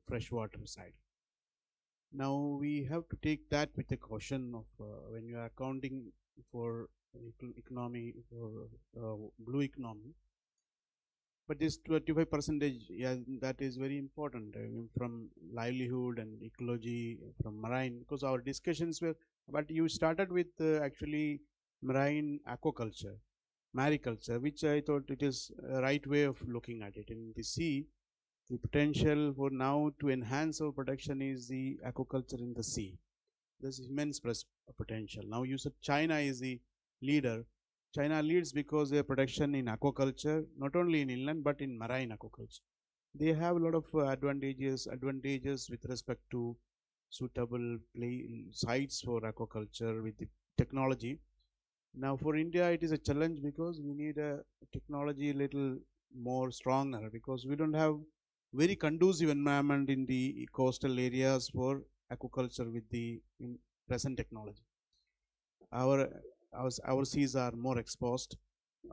E: freshwater side. Now we have to take that with a caution of when you are accounting for economy, for blue economy. But this 25%, yeah, that is very important from livelihood and ecology from marine, because our discussions were. But you started with actually marine aquaculture, mariculture, which I thought it is a right way of looking at it. In the sea, the potential for now to enhance our production is the aquaculture in the sea. There's immense potential. Now you said China is the leader. China leads because their production in aquaculture, not only in inland but in marine aquaculture. They have a lot of advantages with respect to suitable sites for aquaculture with the technology. Now for India it is a challenge because we need a technology a little more stronger, because we don't have very conducive environment in the coastal areas for aquaculture with the present technology. Our seas are more exposed.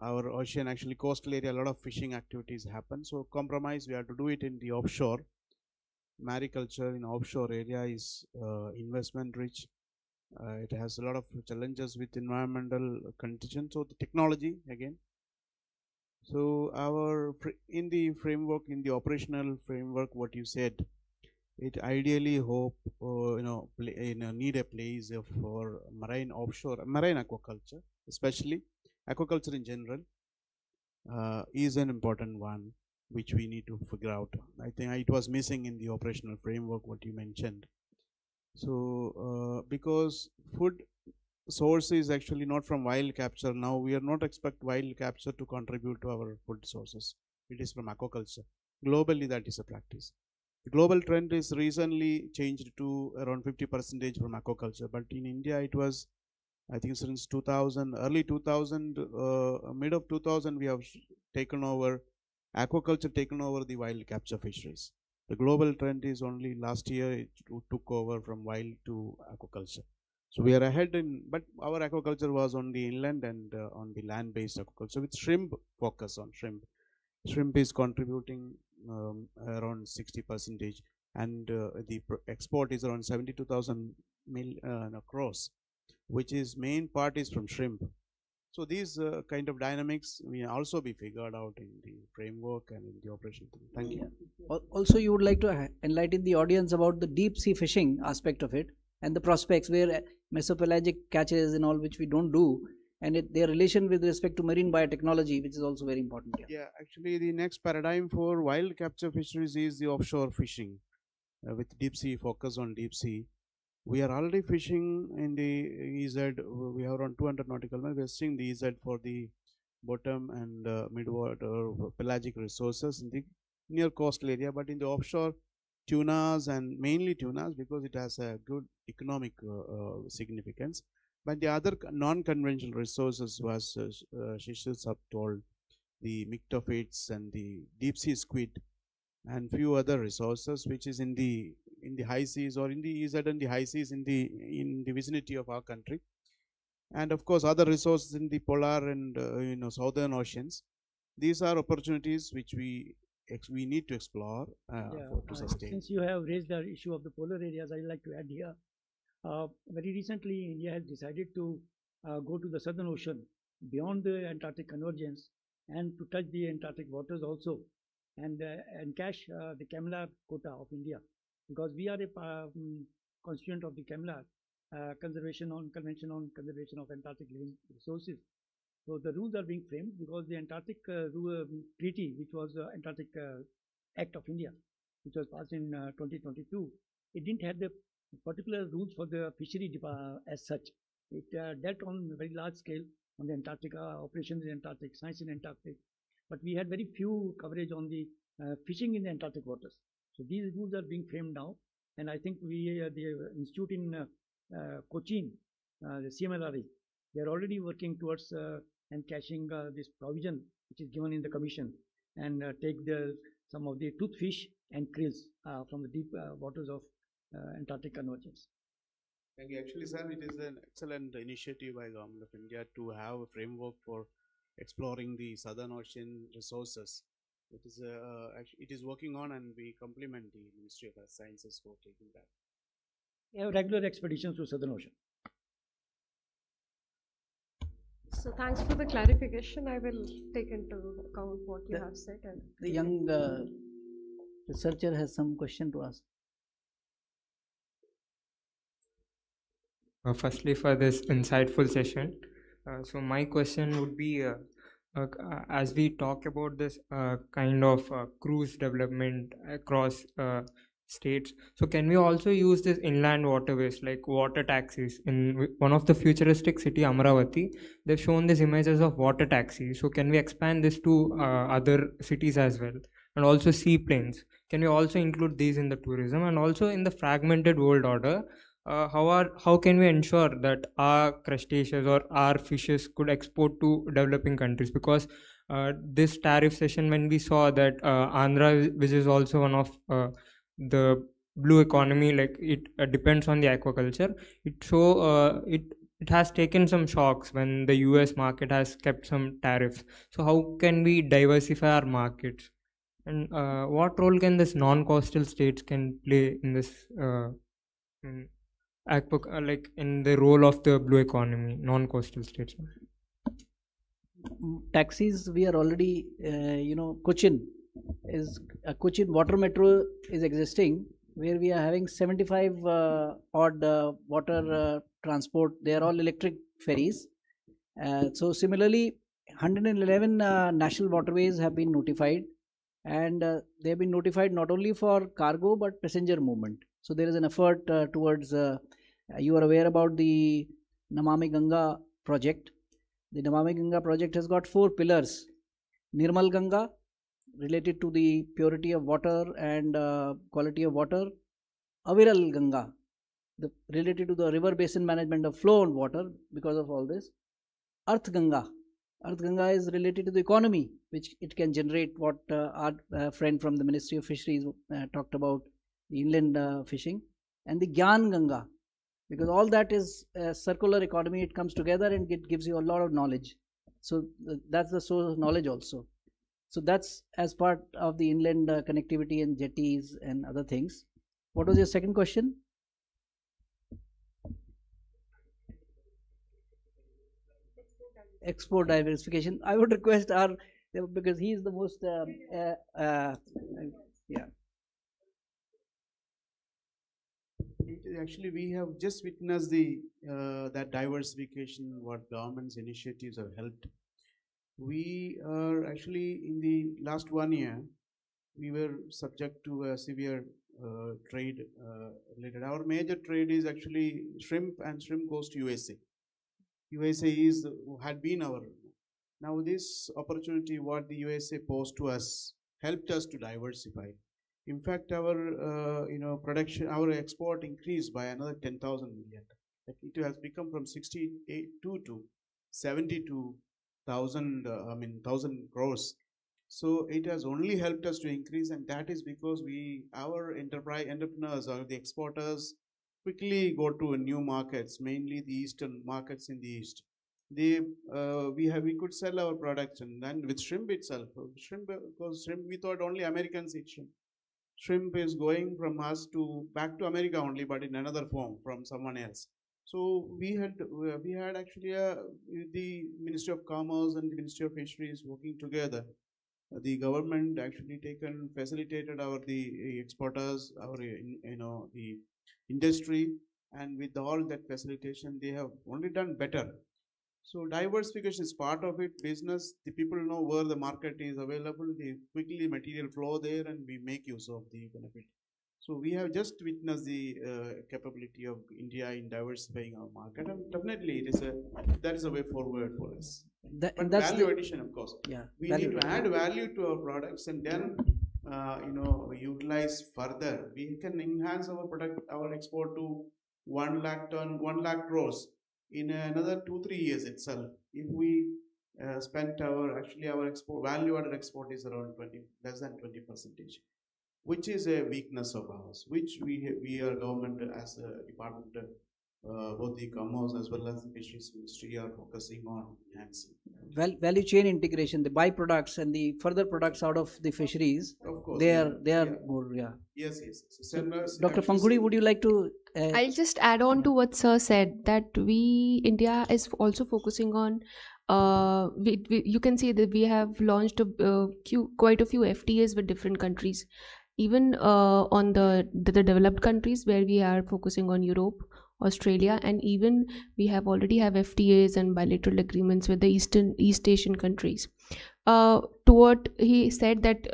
E: Our ocean, actually coastal area, a lot of fishing activities happen. So compromise, we have to do it in the offshore. Mariculture in offshore area is investment rich. It has a lot of challenges with environmental conditions. So the technology again. So in the framework, in the operational framework, what you said, it ideally need a place for marine offshore, marine aquaculture, especially aquaculture in general, is an important one which we need to figure out. I think it was missing in the operational framework what you mentioned. So because food source is actually not from wild capture. Now we are not expect wild capture to contribute to our food sources. It is from aquaculture. Globally, that is a practice. The global trend is recently changed to around 50% from aquaculture, but in India it was I think since 2000, early 2000, mid of 2000, we have taken over, aquaculture taken over the wild capture fisheries. The global trend is only last year it took over from wild to aquaculture. So we are ahead in, but our aquaculture was on the inland and on the land-based aquaculture with shrimp focus on shrimp. Shrimp is contributing around 60%, and the export is around 72,000 crores, which is main part is from shrimp. So these kind of dynamics will also be figured out in the framework and in the operation. Thank you.
C: Also, you would like to enlighten the audience about the deep sea fishing aspect of it and the prospects where mesopelagic catches and all, which we don't do, and their relation with respect to marine biotechnology, which is also very important here.
E: Yeah, actually, the next paradigm for wild capture fisheries is the offshore fishing with deep sea focus on deep sea. We are already fishing in the EZ. We have around 200 nautical miles. We are seeing the EZ for the bottom and midwater pelagic resources in the near coastal area, but in the offshore, tunas and mainly tunas because it has a good economic significance. But the other non-conventional resources was Shishis have told, the myctophates and the deep sea squid and few other resources which is in the high seas or in the EZ and the high seas in the vicinity of our country, and of course other resources in the polar and southern oceans. These are opportunities which we need to explore to sustain.
D: Since you have raised the issue of the polar areas, I'd like to add here. Very recently, India has decided to go to the southern ocean beyond the Antarctic convergence and to touch the Antarctic waters also, and encash the CAMLR quota of India, because we are a constituent of the CAMLR Convention on Conservation of Antarctic Living Resources. So the rules are being framed because the Antarctic Treaty, which was the Antarctic Act of India, which was passed in 2022, it didn't have the particular rules for the fishery as such. It dealt on a very large scale on the Antarctica, operations in Antarctic, science in Antarctic, but we had very few coverage on the fishing in the Antarctic waters. So these rules are being framed now, and I think we, the institute in Cochin, the CMLRE, they are already working towards encashing this provision which is given in the commission, and take some of the toothfish and krills from the deep waters of Antarctic convergence.
E: Thank you. Actually, sir, it is an excellent initiative by Government of India to have a framework for exploring the Southern Ocean resources. It is working on, and we compliment the Ministry of Earth Sciences for taking that.
D: We have regular expeditions to Southern Ocean.
B: So thanks for the clarification. I will take into account what you have said. And
C: the young researcher has some question to ask.
F: Firstly, for this insightful session. So my question would be, as we talk about this kind of cruise development across states, so can we also use this inland waterways like water taxis? In one of the futuristic city, Amaravati, they've shown these images of water taxis. So can we expand this to other cities as well? And also seaplanes. Can we also include these in the tourism? And also in the fragmented world order, how can we ensure that our crustaceans or our fishes could export to developing countries? Because this tariff session, when we saw that Andhra, which is also one of the blue economy, like it depends on the aquaculture, it has taken some shocks when the US market has kept some tariffs. So how can we diversify our markets, and what role can this non-coastal states can play in this like in the role of the blue economy, non-coastal states?
C: Taxis, we are already, Cochin water metro is existing, where we are having 75 odd water transport. They are all electric ferries. So similarly, 111 national waterways have been notified, and they have been notified not only for cargo but passenger movement. So there is an effort towards, you are aware about the Namami Ganga project. The Namami Ganga project has got 4 pillars. Nirmal Ganga, related to the purity of water and quality of water. Aviral Ganga, related to the river basin management of flow on water because of all this. Earth Ganga. Earth Ganga is related to the economy, which it can generate, what our friend from the Ministry of Fisheries talked about, the inland fishing. And the Gyan Ganga, because all that is a circular economy, it comes together and it gives you a lot of knowledge. So that's the source of knowledge also. So that's as part of the inland connectivity and jetties and other things. What was your second question? Export diversification. I would request our, because he is the most yeah.
E: Actually, we have just witnessed the that diversification, what government's initiatives have helped. We are actually, in the last 1 year, we were subject to a severe trade related. Our major trade is actually shrimp, and shrimp goes to USA. USA had been our. Now this opportunity, what the USA posed to us, helped us to diversify. In fact, our production, our export increased by another 10,000 million. Like, it has become from 62 to 72,000. 1,000 crores. So it has only helped us to increase, and that is because our entrepreneurs or the exporters quickly go to new markets, mainly the eastern markets in the east. We could sell our products, and then with shrimp itself, because shrimp, we thought only Americans eat shrimp. Shrimp is going from us back to America only, but in another form from someone else. So we had actually the Ministry of Commerce and the Ministry of Fisheries working together. The government actually facilitated the exporters, the industry, and with all that facilitation, they have only done better. So diversification is part of it. Business, the people know where the market is available. They quickly material flow there, and we make use of the benefit. So we have just witnessed the capability of India in diversifying our market, and definitely that is a way forward for us. But that's value addition, of course.
C: Yeah,
E: we need to add value to our products, and then utilize further. We can enhance our export to 1 lakh ton, 1 lakh crores in another 2-3 years itself. If we spent our export value added export is around less than 20%, which is a weakness of ours, which we are government as a department, both the commerce as well as the fisheries ministry are focusing on enhancing.
C: Value chain integration, the byproducts and the further products out of the fisheries.
E: Of course,
C: they are more. Yeah.
E: Yes.
C: So, Dr. Pankudi, would you like to?
A: I'll just add on to what Sir said, that India is also focusing on. You can see that we have launched quite a few FTAs with different countries, even on the developed countries, where we are focusing on Europe, Australia, and even we already have FTAs and bilateral agreements with the East Asian countries. To what he said, that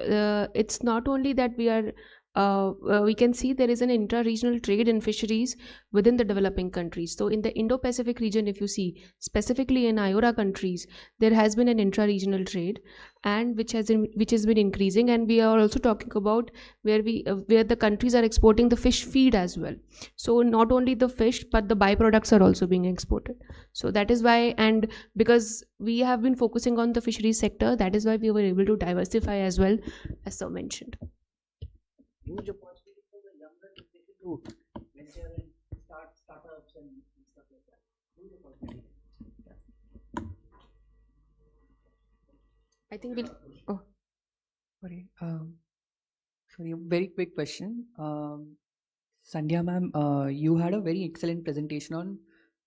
A: it's not only that we can see there is an intra-regional trade in fisheries within the developing countries. So in the Indo-Pacific region, if you see, specifically in IORA countries, there has been an intra-regional trade, and which has been increasing. And we are also talking about where the countries are exporting the fish feed as well. So not only the fish, but the byproducts are also being exported. So that is why, and because we have been focusing on the fisheries sector, that is why we were able to diversify as well, as Sir mentioned.
C: Huge opportunity for the younger generation to venture and start startups and stuff like that. Huge opportunity.
A: I think we'll. Oh,
G: Sorry. Sorry, a very quick question. Sandhya ma'am, you had a very excellent presentation on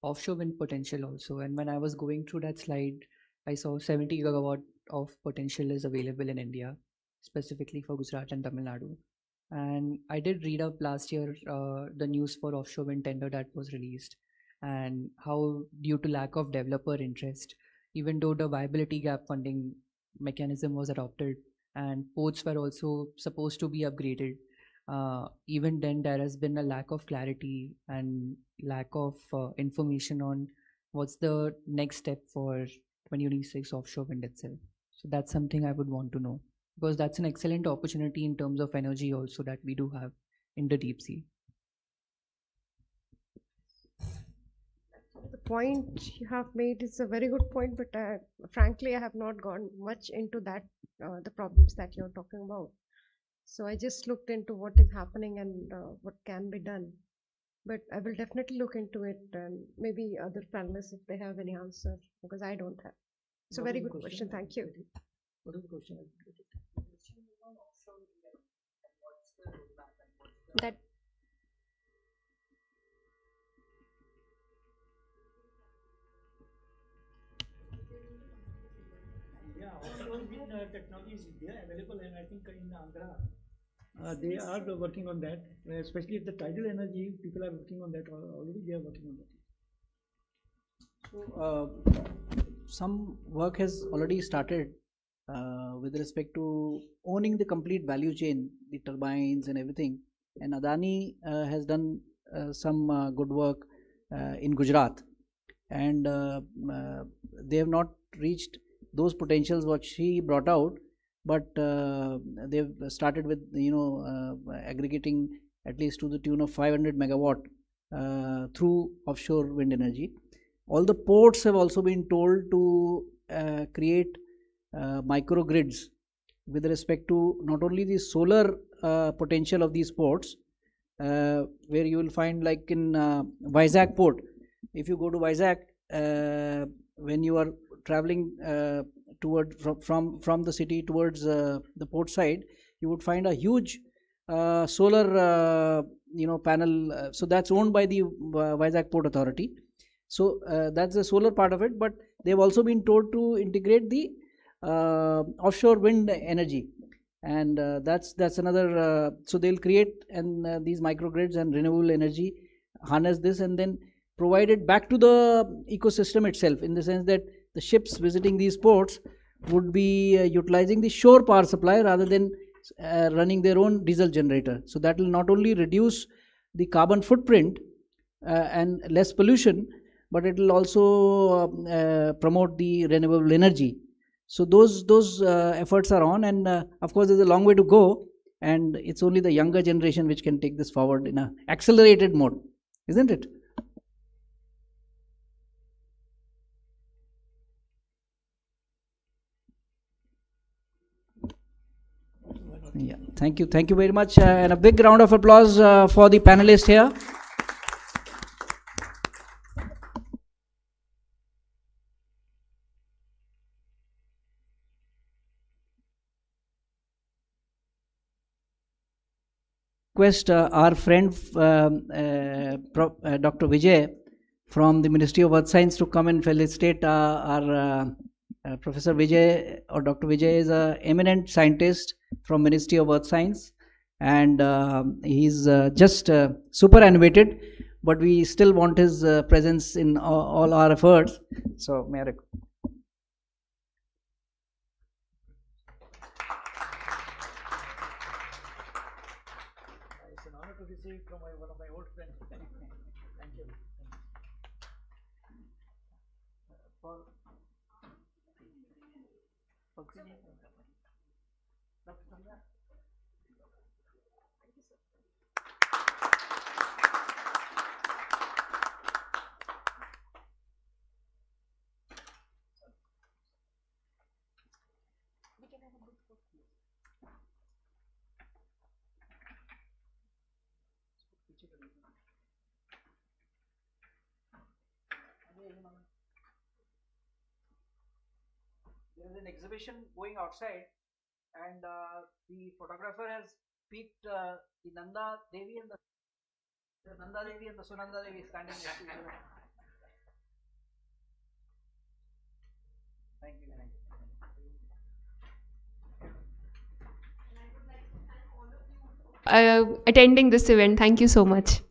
G: offshore wind potential also. And when I was going through that slide, I saw 70 gigawatt of potential is available in India, specifically for Gujarat and Tamil Nadu. And I did read up last year the news for offshore wind tender that was released, and how due to lack of developer interest, even though the viability gap funding mechanism was adopted and ports were also supposed to be upgraded, even then there has been a lack of clarity and lack of information on what's the next step for 2026 offshore wind itself. So that's something I would want to know, because that's an excellent opportunity in terms of energy also that we do have in the deep sea.
B: The point you have made is a very good point, but frankly, I have not gone much into that, the problems that you're talking about. So I just looked into what is happening and what can be done. But I will definitely look into it, and maybe other panelists if they have any answer, because I don't have. So
D: What
B: very
D: is the
B: good question. Thank you.
D: What is the question?
A: That
D: Yeah, offshore wind technology is there available, and I think in Andhra they are working on that. Especially if the tidal energy, people are working on that already. They are working on that.
C: So, some work has already started with respect to owning the complete value chain, the turbines and everything. And Adani has done some good work in Gujarat, and they have not reached those potentials what she brought out, but they've started with aggregating at least to the tune of 500 megawatt through offshore wind energy. All the ports have also been told to create microgrids with respect to not only the solar potential of these ports, where you will find, like in Vizag port, if you go to Vizag, when you are traveling toward from the city towards the port side, you would find a huge solar panel. So that's owned by the Vizag Port Authority. So that's the solar part of it, but they've also been told to integrate the offshore wind energy, and that's another. So they'll create and these microgrids and renewable energy, harness this, and then provide it back to the ecosystem itself, in the sense that the ships visiting these ports would be utilizing the shore power supply rather than running their own diesel generator. So that will not only reduce the carbon footprint and less pollution, but it will also promote the renewable energy. So those efforts are on, and of course there's a long way to go, and it's only the younger generation which can take this forward in a accelerated mode, isn't it? Yeah, thank you very much, and a big round of applause for the panelists here. Request our friend Dr. Vijay from the Ministry of Earth Science to come and felicitate our Professor Vijay, or Dr. Vijay is an eminent scientist from Ministry of Earth Science, and he's just super animated, but we still want his presence in all our efforts. So may I request.
D: It's an honor to receive from one of my old friends. Thank you. There is an exhibition going outside, and the photographer has picked the Nanda Devi and the Nanda Devi and the Sunanda Devi standing next to each other. Thank you.
A: attending this event. Thank you so much.